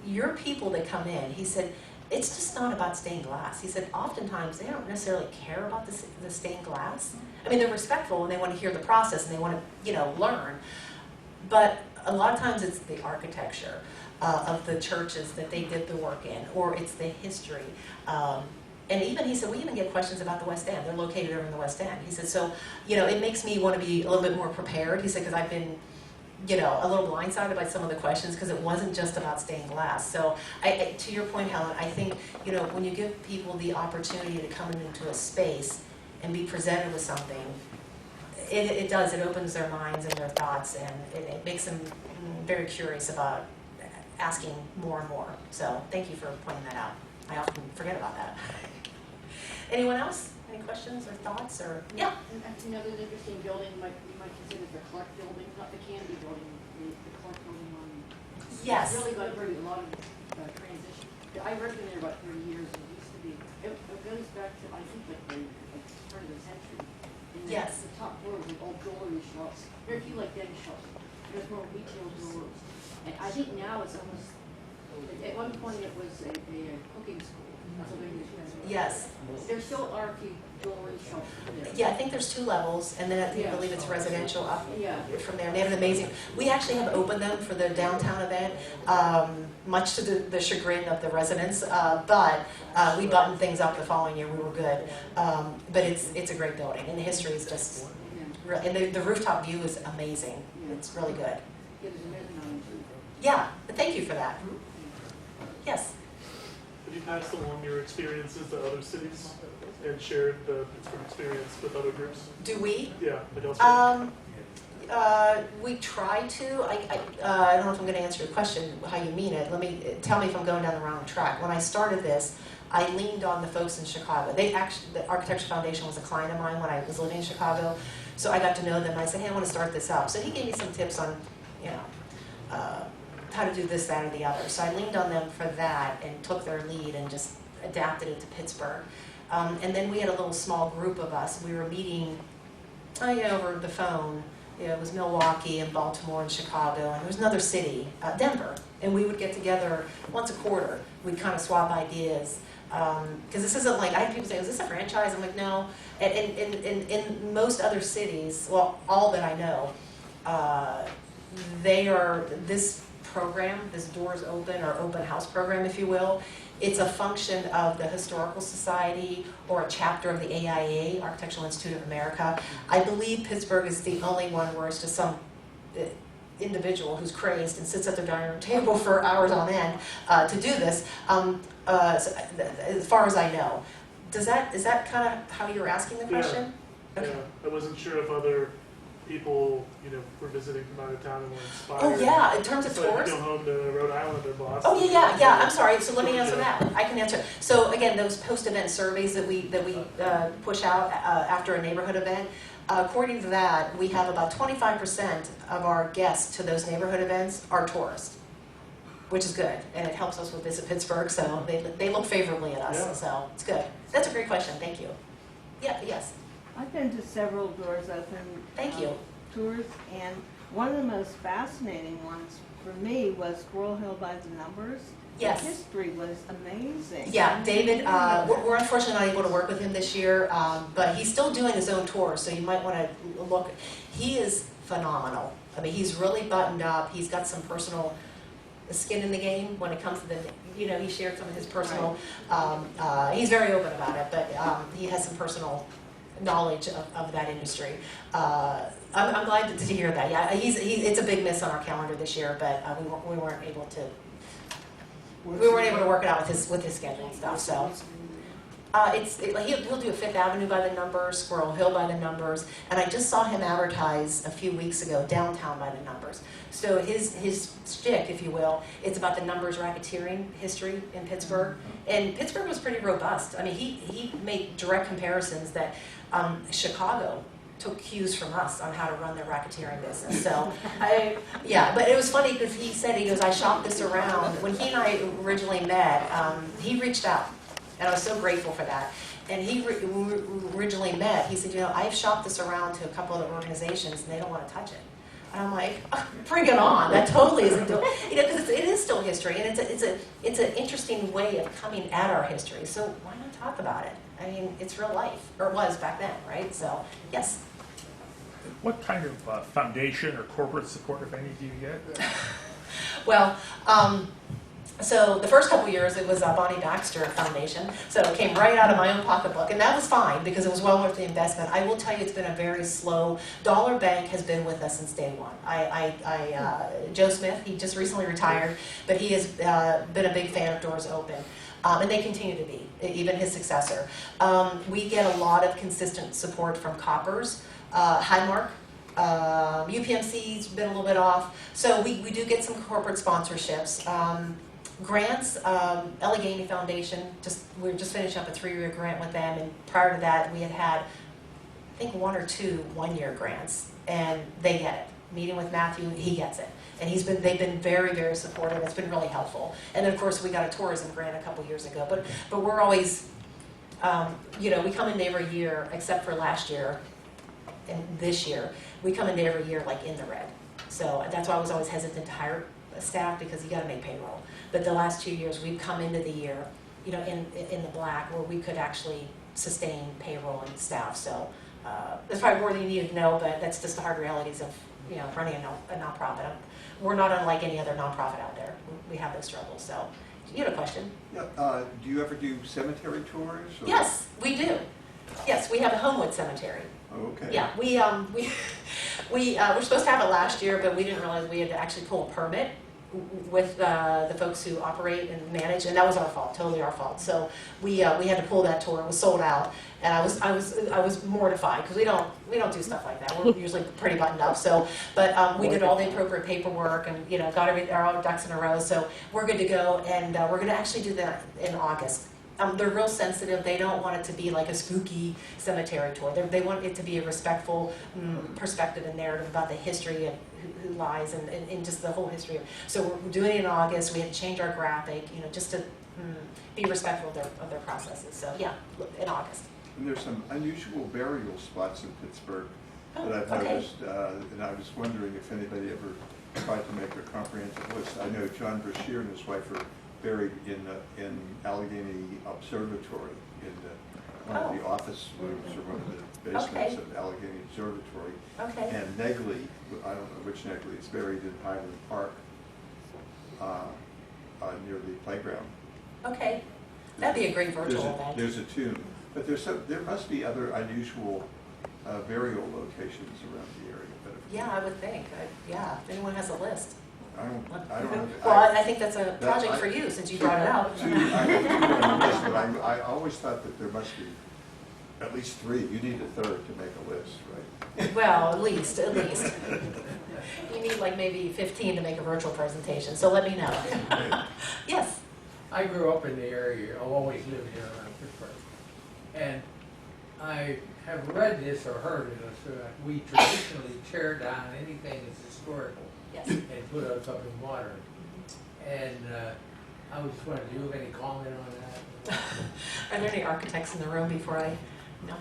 your people that come in, he said, it's just not about stained glass. He said, oftentimes they don't necessarily care about the stained glass. I mean, they're respectful and they want to hear the process and they want to, learn. But a lot of times it's the architecture of the churches that they did the work in, or it's the history. And even, he said, we even get questions about the West End. They're located over in the West End. He said, so, it makes me want to be a little bit more prepared. He said, because I've been, a little blindsided by some of the questions because it wasn't just about stained glass. So to your point, Helen, I think, when you give people the opportunity to come into a space and be presented with something, it does, it opens their minds and their thoughts, and it makes them very curious about asking more and more. So thank you for pointing that out. I often forget about that. Anyone else? Any questions or thoughts? Or yeah. Another interesting building you might consider the Clark building, not the Canby building, the Clark building on. Yes. It's really got through a lot of transition. I worked in there about 30 years. It used to be. It goes back to I think like the turn of the century. And Yes. The top floor was all jewelry shops. Very few like dental shops. There's more retail doors. And I think now it's almost. At one point it was a cooking school. Yes. There still are a few jewelry shops there. Yeah, I think there's 2 levels, and then I believe it's residential up from there. They have an amazing. We actually have opened them for the downtown event, much to the chagrin of the residents. But we buttoned things up the following year. We were good. But it's a great building, and the history is just. And the rooftop view is amazing. It's really good. Yeah, but thank you for that. Yes. Have you passed along your experiences to other cities and shared the Pittsburgh experience with other groups? Do we? Yeah, like elsewhere. We try to. I don't know if I'm going to answer your question, how you mean it. Tell me if I'm going down the wrong track. When I started this, I leaned on the folks in Chicago. The Architecture Foundation was a client of mine when I was living in Chicago, so I got to know them. I said, hey, I want to start this up. So he gave me some tips on, how to do this, that, or the other. So I leaned on them for that and took their lead and just adapted it to Pittsburgh. And then we had a little small group of us. We were meeting over the phone. It was Milwaukee and Baltimore and Chicago, and there was another city, Denver. And we would get together once a quarter. We'd kind of swap ideas. Because this isn't like, I have people say, is this a franchise? I'm like, no. And in most other cities, well, all that I know, they are, this program, this Doors Open or open house program, if you will, it's a function of the Historical Society or a chapter of the AIA, Architectural Institute of America. I believe Pittsburgh is the only one where it's just some individual who's crazed and sits at their dining room table for hours on end to do this, so, as far as I know. Is that kind of how you're asking the question? Yeah. Okay. Yeah. I wasn't sure if other people, were visiting from out of town and were inspired. Oh yeah, in terms of So tours? go home to Rhode Island or Boston. Oh yeah. I'm sorry. So let me answer that. I can answer. So again, those post-event surveys that we push out after a neighborhood event. According to that, we have about 25% of our guests to those neighborhood events are tourists, which is good, and it helps us with Visit Pittsburgh. So they look favorably at us. Yeah. So it's good. That's a great question. Thank you. Yeah. Yes. I've been to several Doors Open Thank you. tours, and one of the most fascinating ones for me was Squirrel Hill by the Numbers. Yes. The history was amazing. Yeah, David, we're unfortunately not able to work with him this year, but he's still doing his own tour, so you might want to look. He is phenomenal. I mean, he's really buttoned up. He's got some personal skin in the game when it comes to the, he shared some of his personal, he's very open about it, but he has some personal knowledge of that industry. I'm glad to hear that. Yeah, it's a big miss on our calendar this year, but we weren't able to work it out with his schedule and stuff. So he'll do a Fifth Avenue by the numbers, Squirrel Hill by the numbers, and I just saw him advertise a few weeks ago downtown by the numbers. So his shtick, if you will, it's about the numbers racketeering history in Pittsburgh, and Pittsburgh was pretty robust. I mean, he made direct comparisons that Chicago took cues from us on how to run their racketeering business. So, but it was funny because he goes, I shopped this around. When he and I originally met, he reached out, and I was so grateful for that. And when we originally met, he said, I've shopped this around to a couple other organizations, and they don't want to touch it. And I'm like, bring it on. That totally isn't, because it is still history, and it's an interesting way of coming at our history. So why not talk about it? I mean, it's real life, or it was back then, right? So, yes. What kind of foundation or corporate support, if any, do you get? Well, so the first couple years it was Bonnie Baxter Foundation, so it came right out of my own pocketbook, and that was fine because it was well worth the investment. I will tell you, it's been a very slow. Dollar Bank has been with us since day one. Joe Smith, he just recently retired, but he has been a big fan of Doors Open. And they continue to be, even his successor. We get a lot of consistent support from Coppers, Highmark, UPMC's been a little bit off. So we do get some corporate sponsorships. Grants, Allegheny Foundation, we're just finishing up a 3-year grant with them, and prior to that we had I think 1 or 2 one-year grants, and they get it. Meeting with Matthew, he gets it. And they've been very, very supportive. It's been really helpful. And then of course we got a tourism grant a couple years ago. But we're always, we come into every year, except for last year and this year, we come into every year like in the red. So that's why I was always hesitant to hire staff, because you got to make payroll. But the last 2 years we've come into the year, in the black, where we could actually sustain payroll and staff. So that's probably more than you need to know, but that's just the hard realities of running a nonprofit. We're not unlike any other nonprofit out there. We have those struggles. So, you had a question? Yeah. Do you ever do cemetery tours? Or? Yes, we do. Yes, we have a Homewood Cemetery. Oh, okay. Yeah, we were supposed to have it last year, but we didn't realize we had to actually pull a permit with the folks who operate and manage, and that was our fault, totally our fault. So we had to pull that tour. It was sold out, and I was mortified because we don't do stuff like that. We're usually pretty buttoned up. So, but we did all the appropriate paperwork and got our ducks in a row. So we're good to go, and we're going to actually do that in August. They're real sensitive. They don't want it to be like a spooky cemetery tour. They want it to be a respectful perspective and narrative about the history of who lies and just the whole history. So we're doing it in August. We had to change our graphic, just to be respectful of their processes. So yeah, in August. And there's some unusual burial spots in Pittsburgh Oh, that I've okay. noticed, and I was wondering if anybody ever tried to make a comprehensive list. I know John Brashear and his wife are buried in Allegheny Observatory, in one of the office rooms or one of the basements of Allegheny Observatory. Okay. And Negley, I don't know which Negley, is buried in Highland Park near the playground. Okay. That'd be a great virtual event. There's a tomb, but there must be other unusual burial locations around the area. But Yeah, I would think. Yeah, if anyone has a list. I don't. Well, I think that's a project for you since you brought it up. I have 2 on the list, but I always thought that there must be at least 3. You need a third to make a list, right? Well, at least. You need like maybe 15 to make a virtual presentation, so let me know. Yes. I grew up in the area, I've always lived here around Pittsburgh. And I have read this or heard it, so that we traditionally tear down anything that's historical Yes. and put it up in modern. And I was just wondering, do you have any comment on that? Are there any architects in the room before I? No?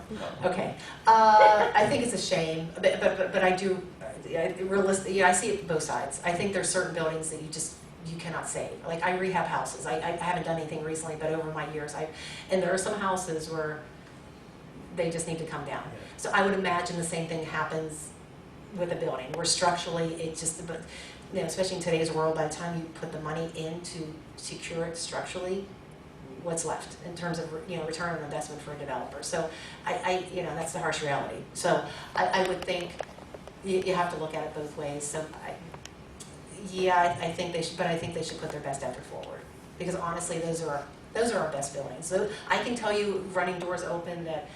Okay. I think it's a shame, but I do, realistically, I see it both sides. I think there's certain buildings that you cannot save. Like I rehab houses. I haven't done anything recently, but over my years, and there are some houses where they just need to come down. So I would imagine the same thing happens with a building, where structurally it just, but especially in today's world, by the time you put the money in to secure it structurally, what's left in terms of return on investment for a developer. So that's the harsh reality. So I would think you have to look at it both ways. So I think they should, but I think they should put their best effort forward, because honestly, those are our best buildings. So I can tell you, running doors open, that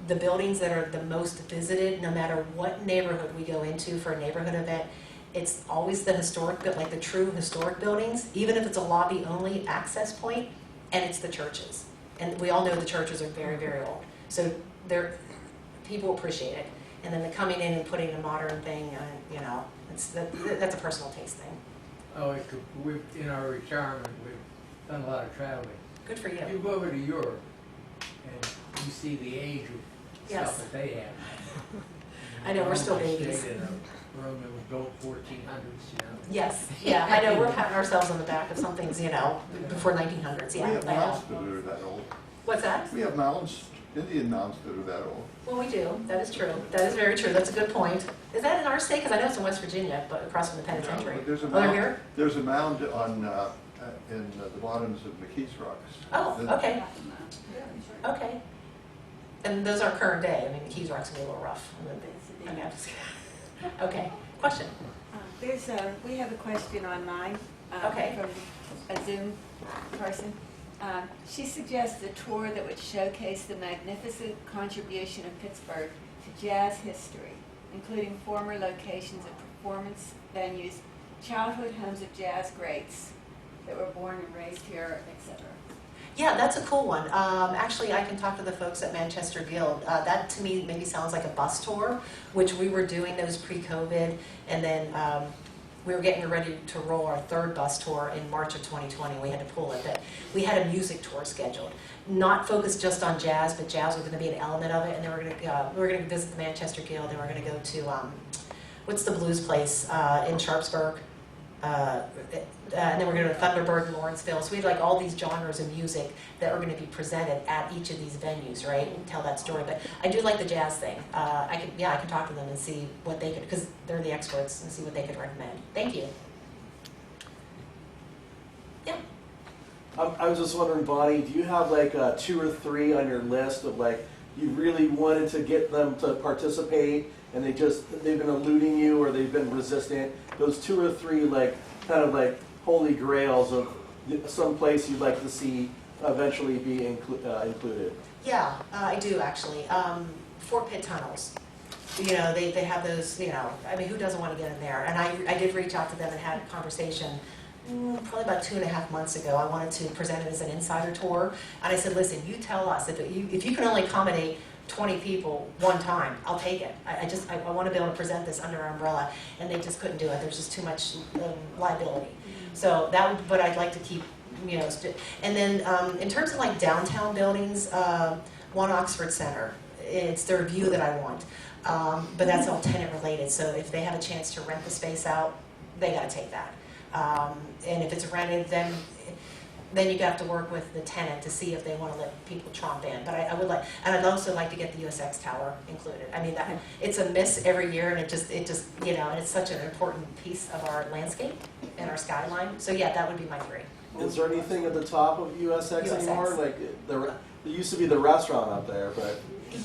the buildings that are the most visited, no matter what neighborhood we go into for a neighborhood event, it's always the historic, like the true historic buildings, even if it's a lobby-only access point, and it's the churches. And we all know the churches are very, very old. So people appreciate it. And then the coming in and putting a modern thing, that's a personal taste thing. Oh, in our retirement, we've done a lot of traveling. Good for you. You go over to Europe, and you see the age of Yes. stuff that they have. I know, we're still I babies. stayed in a room that was built 1400s, Yes, yeah, I know, we're patting ourselves on the back of some things, before 1900s, We yeah. have I know. mounds that are that old. What's that? We have mounds, Indian mounds that are that old. Well, we do, that is true, that is very true, that's a good point. Is that in our state? Because I know it's in West Virginia, but across from the penitentiary. There's a Oh, they're mound, here? there's a mound in the bottoms of McKees Rocks. Oh, okay, okay. And those aren't current day, I mean, the Keys Rock's gonna be a little rough. I'm just kidding. Okay, question? We have a question online Okay. from a Zoom person. She suggests a tour that would showcase the magnificent contribution of Pittsburgh to jazz history, including former locations of performance venues, childhood homes of jazz greats that were born and raised here, etc. Yeah, that's a cool one. Actually, I can talk to the folks at Manchester Guild. That to me maybe sounds like a bus tour, which we were doing those pre-COVID, and then we were getting ready to roll our third bus tour in March of 2020. We had to pull it, but we had a music tour scheduled, not focused just on jazz, but jazz was going to be an element of it. And then we were going to visit the Manchester Guild, and we're going to go to what's the blues place in Sharpsburg. And then we're going to Thunderbird in Lawrenceville. So we had like all these genres of music that were going to be presented at each of these venues, right? And tell that story. But I do like the jazz thing. I can talk to them and see what they could, because they're the experts, and see what they could recommend. Thank you. Yeah. I was just wondering, Bonnie, do you have like 2 or 3 on your list of like you really wanted to get them to participate and they've been eluding you or they've been resistant? Those 2 or 3 like kind of like holy grails of some place you'd like to see eventually be included. Yeah, I do actually. Fort Pitt tunnels. They have those, I mean, who doesn't want to get in there? And I did reach out to them and had a conversation probably about 2.5 months ago. I wanted to present it as an insider tour. And I said, listen, you tell us, if you can only accommodate 20 people one time, I'll take it. I want to be able to present this under our umbrella. And they just couldn't do it. There's just too much liability. So but I'd like to keep, and then in terms of like downtown buildings, One Oxford Center, it's their view that I want. But that's all tenant related. So if they have a chance to rent the space out, they got to take that. And if it's rented, then you have to work with the tenant to see if they want to let people chomp in. But I would like, and I'd also like to get the USX tower included. I mean, it's a miss every year, and it just, and it's such an important piece of our landscape and our skyline. So yeah, that would be my 3. Is there anything at the top of USX anymore? Like there used to be the restaurant up there, but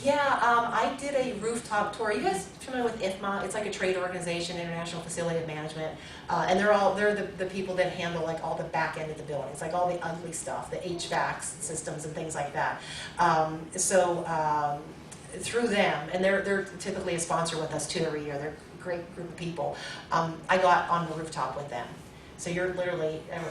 yeah, I did a rooftop tour. You guys familiar with IFMA? It's like a trade organization, International Facility of Management, and they're the people that handle like all the back end of the building. It's like all the ugly stuff, the HVAC systems and things like that. Through them, and they're typically a sponsor with us too every year. They're a great group of people. I got on the rooftop with them. So you're literally, and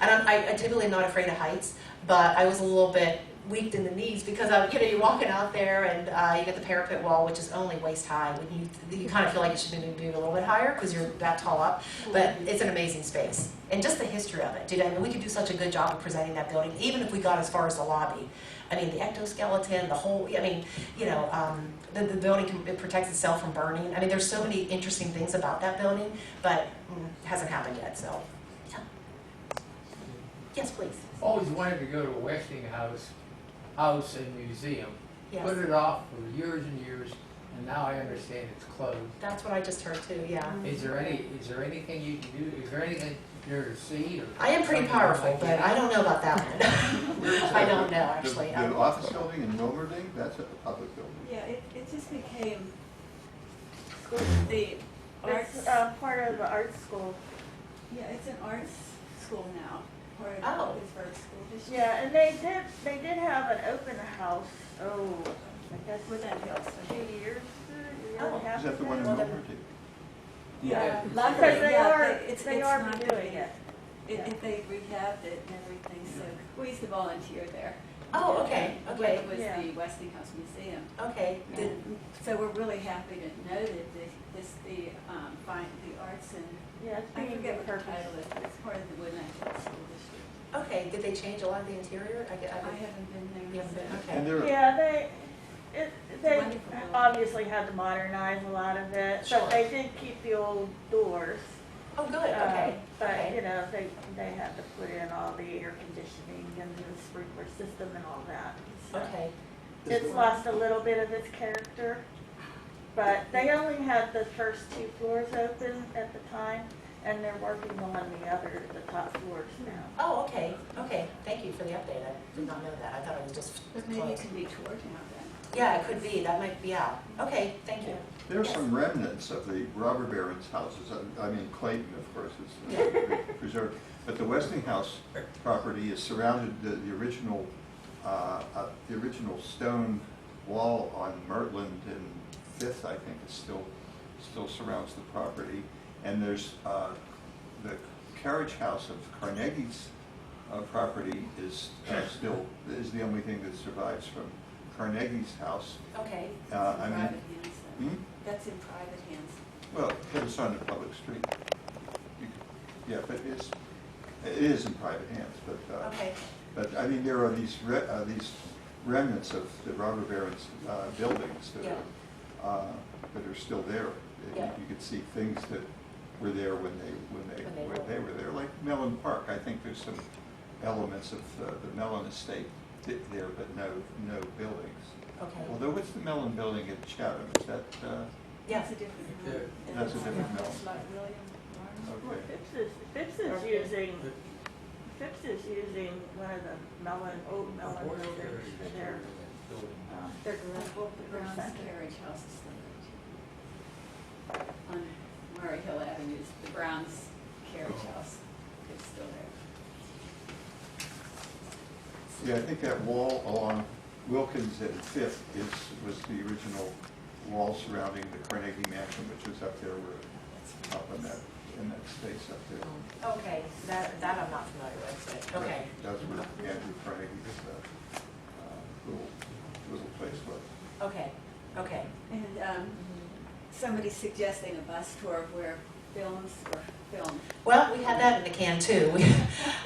I typically am not afraid of heights, but I was a little bit weak in the knees because you're walking out there and you get the parapet wall, which is only waist high. When you kind of feel like it should be a little bit higher because you're that tall up, but it's an amazing space. And just the history of it, I mean, we could do such a good job of presenting that building, even if we got as far as the lobby. I mean, the ectoskeleton, the whole, I mean, the building it protects itself from burning. I mean, there's so many interesting things about that building, but it hasn't happened yet, so, yeah. Yes, please. Always wanted to go to Westinghouse House and Museum. Yes. Put it off for years and years. and now I understand it's closed. That's what I just heard too, yeah. Is there anything you can do, is there anything there to see? Or I am pretty something powerful, like but that? I don't know about that one. I don't know, actually. The office building in Wilmerding, that's at the public building. Yeah, it just became the arts, It's part of the art school. yeah, it's an arts school now, part Oh. of the Pittsburgh School District. Yeah, and they did have an open house, I guess With that hills. 2 years, a year and Oh. a half Is that the ago. one in Well, then- Wilmerding? Yeah. Luckily, Because they yeah, are, it's they not are gonna doing be- it. If they rehabbed it and everything, so we used to volunteer there. Oh, okay, When okay, it was Yeah. the Westinghouse Museum. okay. Did, And so we're really happy to know that the arts and, Yeah, it's I being forget what the repurposed. title is, but it's part of the Woodland Hills School District. okay, did they change a lot of the interior? I haven't been there. You haven't been, so- okay. And there, Yeah, they Wonderful building. obviously had to modernize a lot of it, Sure. but they did keep the old doors. Oh, good, okay. But, okay. you know, they had to put in all the air conditioning and the sprinkler system and all that. So Okay, it's lost a little bit of its character, but they only had the first 2 floors open at the time, and they're working on the top floors now. oh, okay, okay, thank you for the update, I did not know that, I thought it was just But maybe it closed. can be toured now then. Yeah, it could be, that might be out, okay, thank you. there are some remnants of the robber barons' houses. I mean, Clayton, of course, is preserved. But the Westinghouse property is surrounded, the original stone wall on Mertland and Fifth, I think, is still surrounds the property. And there's the carriage house of Carnegie's property is the only thing that survives from Carnegie's house. Okay, That's I in mean, private hands though. hmm? That's in private hands. Well, but it's on the public street. Yeah, but it is in private hands, okay, but I mean, there are these remnants of the robber barons' buildings that are still there. Yeah. You could see things that were there when they were there, like Mellon Park. I think there's some elements of the Mellon estate there, but no buildings. okay, Although, what's the Mellon building at Chatham? Is that, yeah. That's a different Yeah. one. That's a different mill. That's like William Barnes. okay. Phipps is using one of the old Mellon buildings for their The Brown's center. Carriage House is still there too. On Murray Hill Avenue, the Brown's Carriage House is still there. Yeah, I think that wall along Wilkins and Fifth was the original wall surrounding the Carnegie Mansion, which was up there, up in that space up there. Okay, that I'm not familiar with, but, okay, That's where Andrew Carnegie's little place was. okay, okay. And somebody's suggesting a bus tour of where films were filmed. Well, we had that in the can too.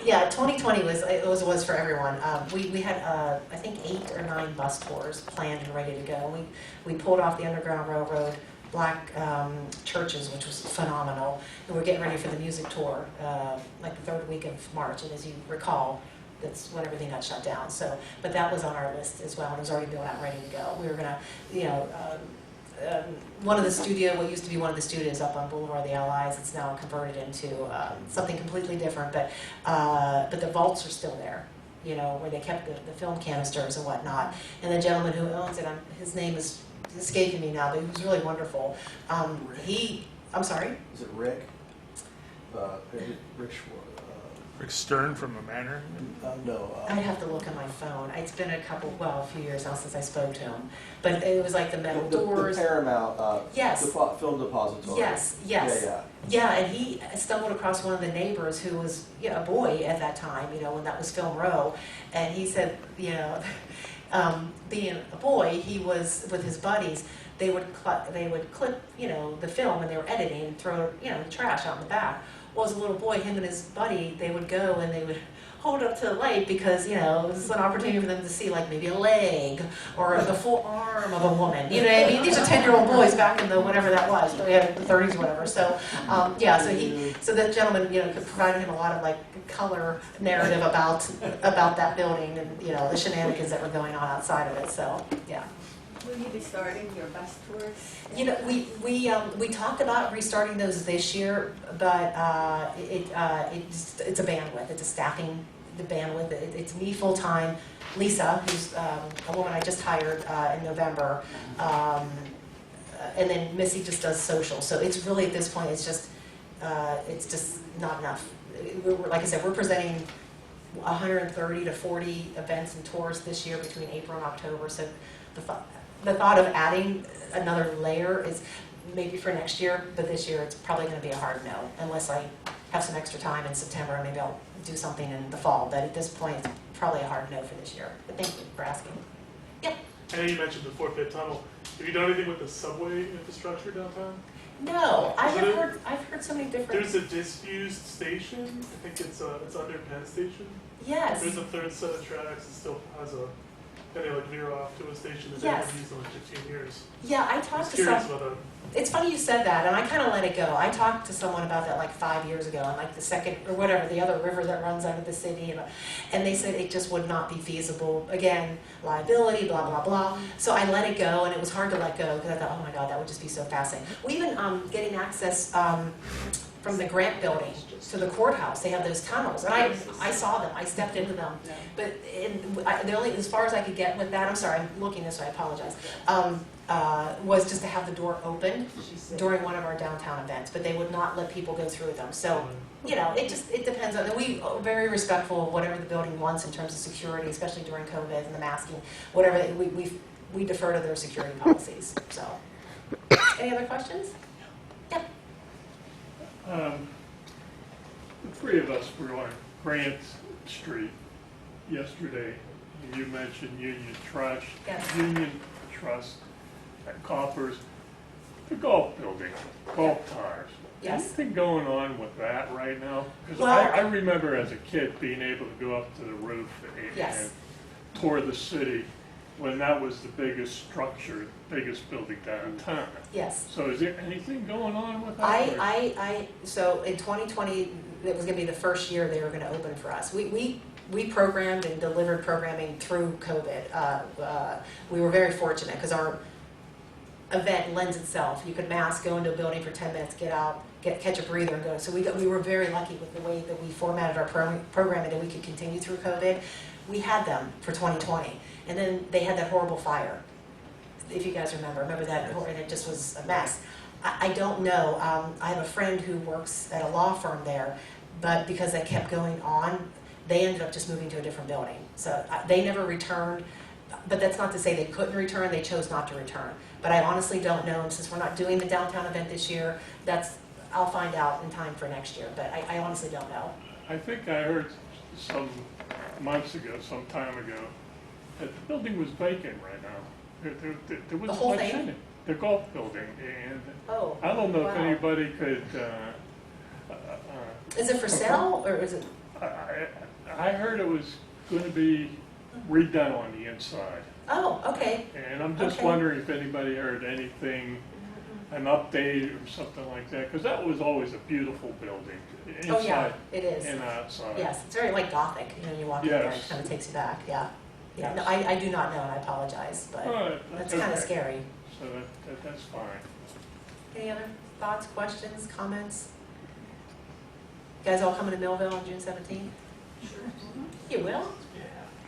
Yeah, 2020 was for everyone. We had I think 8 or 9 bus tours planned and ready to go. We pulled off the Underground Railroad, Black churches, which was phenomenal. And we're getting ready for the music tour, like the 3rd week of March. And as you recall, that's when everything got shut down. So, but that was on our list as well, and it was already built out, ready to go. We were gonna, what used to be one of the studios up on Boulevard of the Allies, it's now converted into something completely different, but the vaults are still there, where they kept the film canisters and whatnot. And the gentleman who owns it, his name is escaping me now, but he was really wonderful. I'm sorry? Is it Rick? Rick Schwartz? Rick Stern from the Manor. No. I'd have to look on my phone. It's been a few years now since I spoke to him. But it was like the metal doors. The Paramount Yes. film depository. Yes. Yeah. Yeah, and he stumbled across one of the neighbors who was a boy at that time, when that was Film Row. And he said, being a boy, he was with his buddies. They would clip, the film when they were editing and throw, the trash out in the back. Well, as a little boy, him and his buddy, they would go and they would hold up to the light because, this is an opportunity for them to see like maybe a leg or the full arm of a woman. You know what I mean? These are 10-year-old boys back in the whatever that was, the 30s or whatever. So, so that gentleman, provided him a lot of like color narrative about that building and, the shenanigans that were going on outside of it. So, yeah. Will you be starting your bus tours? You know, we talked about restarting those this year, but it's a bandwidth. It's a staffing the bandwidth. It's me full time, Lisa, who's a woman I just hired in November, and then Missy just does social. So it's really at this point, it's just not enough. Like I said, we're presenting 130 to 40 events and tours this year between April and October. So the thought of adding another layer is maybe for next year, but this year it's probably going to be a hard no, unless I have some extra time in September and maybe I'll do something in the fall. But at this point, it's probably a hard no for this year. But thank you for asking. Yeah. I know you mentioned the Fort Pitt Tunnel. Have you done anything with the subway infrastructure downtown? No, I've heard so many different. There's a disused station. I think it's under Penn Station. Yes. There's a third set of tracks. It still has a kind of like veer off to a station that they Yes. haven't used in like 15 years. Yeah, I I was talked to curious some. about that. It's funny you said that, and I kind of let it go. I talked to someone about that like 5 years ago, and like the second, or whatever, the other river that runs under the city, and they said it just would not be feasible. Again, liability, blah, blah, blah. So I let it go, and it was hard to let go, because I thought, oh my God, that would just be so fascinating. We even getting access from the Grant building to the courthouse, they have those tunnels, and I saw them, I stepped into them. But the only, as far as I could get with that, I'm sorry, I'm looking this way, I apologize, was just to have the door open during one of our downtown events, but they would not let people go through them. So, you know, it depends on, we are very respectful of whatever the building wants in terms of security, especially during COVID and the masking, whatever, we defer to their security policies, so. Any other questions? Yeah. The three of us were on Grant Street yesterday. You mentioned Union Trust, Yes. Union Trust, and Coppers, the golf building, golf tires. Yes. Anything going on with that right now? Because Well- I remember as a kid being able to go up to the roof Yes. and tour the city when that was the biggest structure, biggest building downtown. Yes. So is there anything going on with that? So in 2020, it was gonna be the first year they were gonna open for us. We programmed and delivered programming through COVID. We were very fortunate because our event lends itself. You could mask, go into a building for 10 minutes, get out, catch a breather and go. So we were very lucky with the way that we formatted our programming that we could continue through COVID. We had them for 2020. And then they had that horrible fire. If you guys remember that, and it just was a mess. I don't know. I have a friend who works at a law firm there, but because they kept going on, they ended up just moving to a different building. So they never returned, but that's not to say they couldn't return, they chose not to return. But I honestly don't know, and since we're not doing the downtown event this year, I'll find out in time for next year, but I honestly don't know. I think I heard some months ago, some time ago, that the building was vacant right now. There was The whole much thing? in it. The golf building, and Oh, I don't know if wow. anybody could. Is it for sale, or is it? I heard it was going to be redone on the inside, Oh, okay. and I'm just Okay. wondering if anybody heard anything, an update or something like that, because that was always a beautiful building, inside Oh, yeah, it is. and outside. Yes, it's very like Gothic, you walk in there, it Yes. kind of takes you back, yeah. Yeah, no, I do not know, and I apologize, but All right, that's kind of okay. scary. So that's fine. Any other thoughts, questions, comments? You guys all coming to Millville on June 17th? Sure. You will?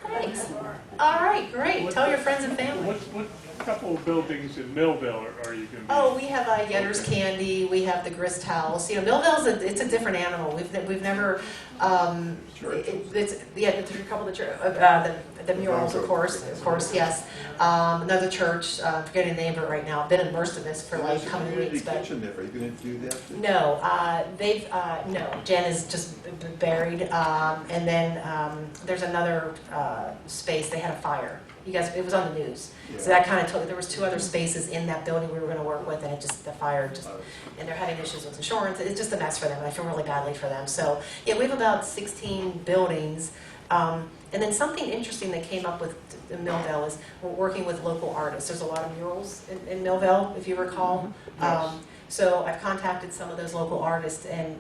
Thanks. All right, great. Tell your friends and family. What couple of buildings in Millville are you going to be? Oh, we have Yetter's Candy, we have the Grist House. You know, Millville's it's a different animal. We've never, there's a couple of the murals, of course, yes. Another church, forgetting the name of it right now. I've been immersed in this for like how many weeks, but. Kitchen there, are you going to do that? No, no, Jen is just buried, and then there's another space, they had a fire. You guys, it was on the news. So that kind of took, there was 2 other spaces in that building we were gonna work with, and the fire just, and they're having issues with insurance, it's just a mess for them, and I feel really badly for them. So, yeah, we have about 16 buildings, and then something interesting that came up with in Millville is we're working with local artists. There's a lot of murals in Millville, if you recall. Yes. So I've contacted some of those local artists, and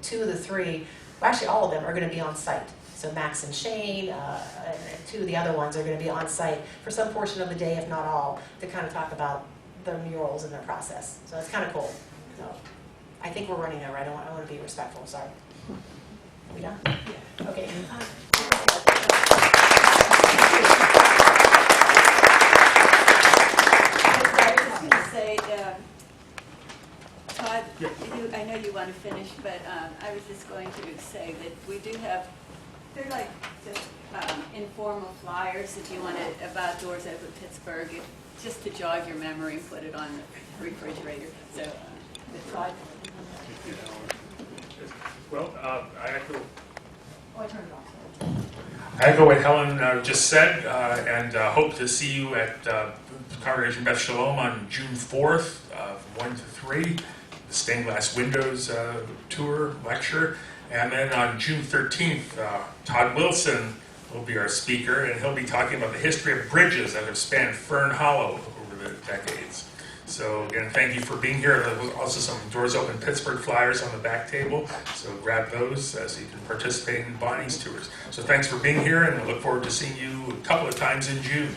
2 of the 3, well, actually all of them are going to be on site. So Max and Shane, and two of the other ones are going to be on site for some portion of the day, if not all, to kind of talk about the murals and their process. So it's kind of cool. So I think we're running over. I want to be respectful. Sorry. Are we done? Yeah. Okay. I was just going to say, Todd, I know you want to finish, but I was just going to say that we do have, they're like just informal flyers if you want to, about Doors Open Pittsburgh, just to jog your memory and put it on the refrigerator. So, Todd? Well, I echo Oh, I turned it off. I echo what Helen just said, and hope to see you at Congregation Beth Shalom on June 4th, from 1 to 3, the Stained Glass Windows tour lecture. And then on June 13th, Todd Wilson will be our speaker, and he'll be talking about the history of bridges that have spanned Fern Hollow over the decades. So again, thank you for being here. There was also some Doors Open Pittsburgh flyers on the back table, so grab those so you can participate in Bonnie's tours. So thanks for being here, and I look forward to seeing you a couple of times in June.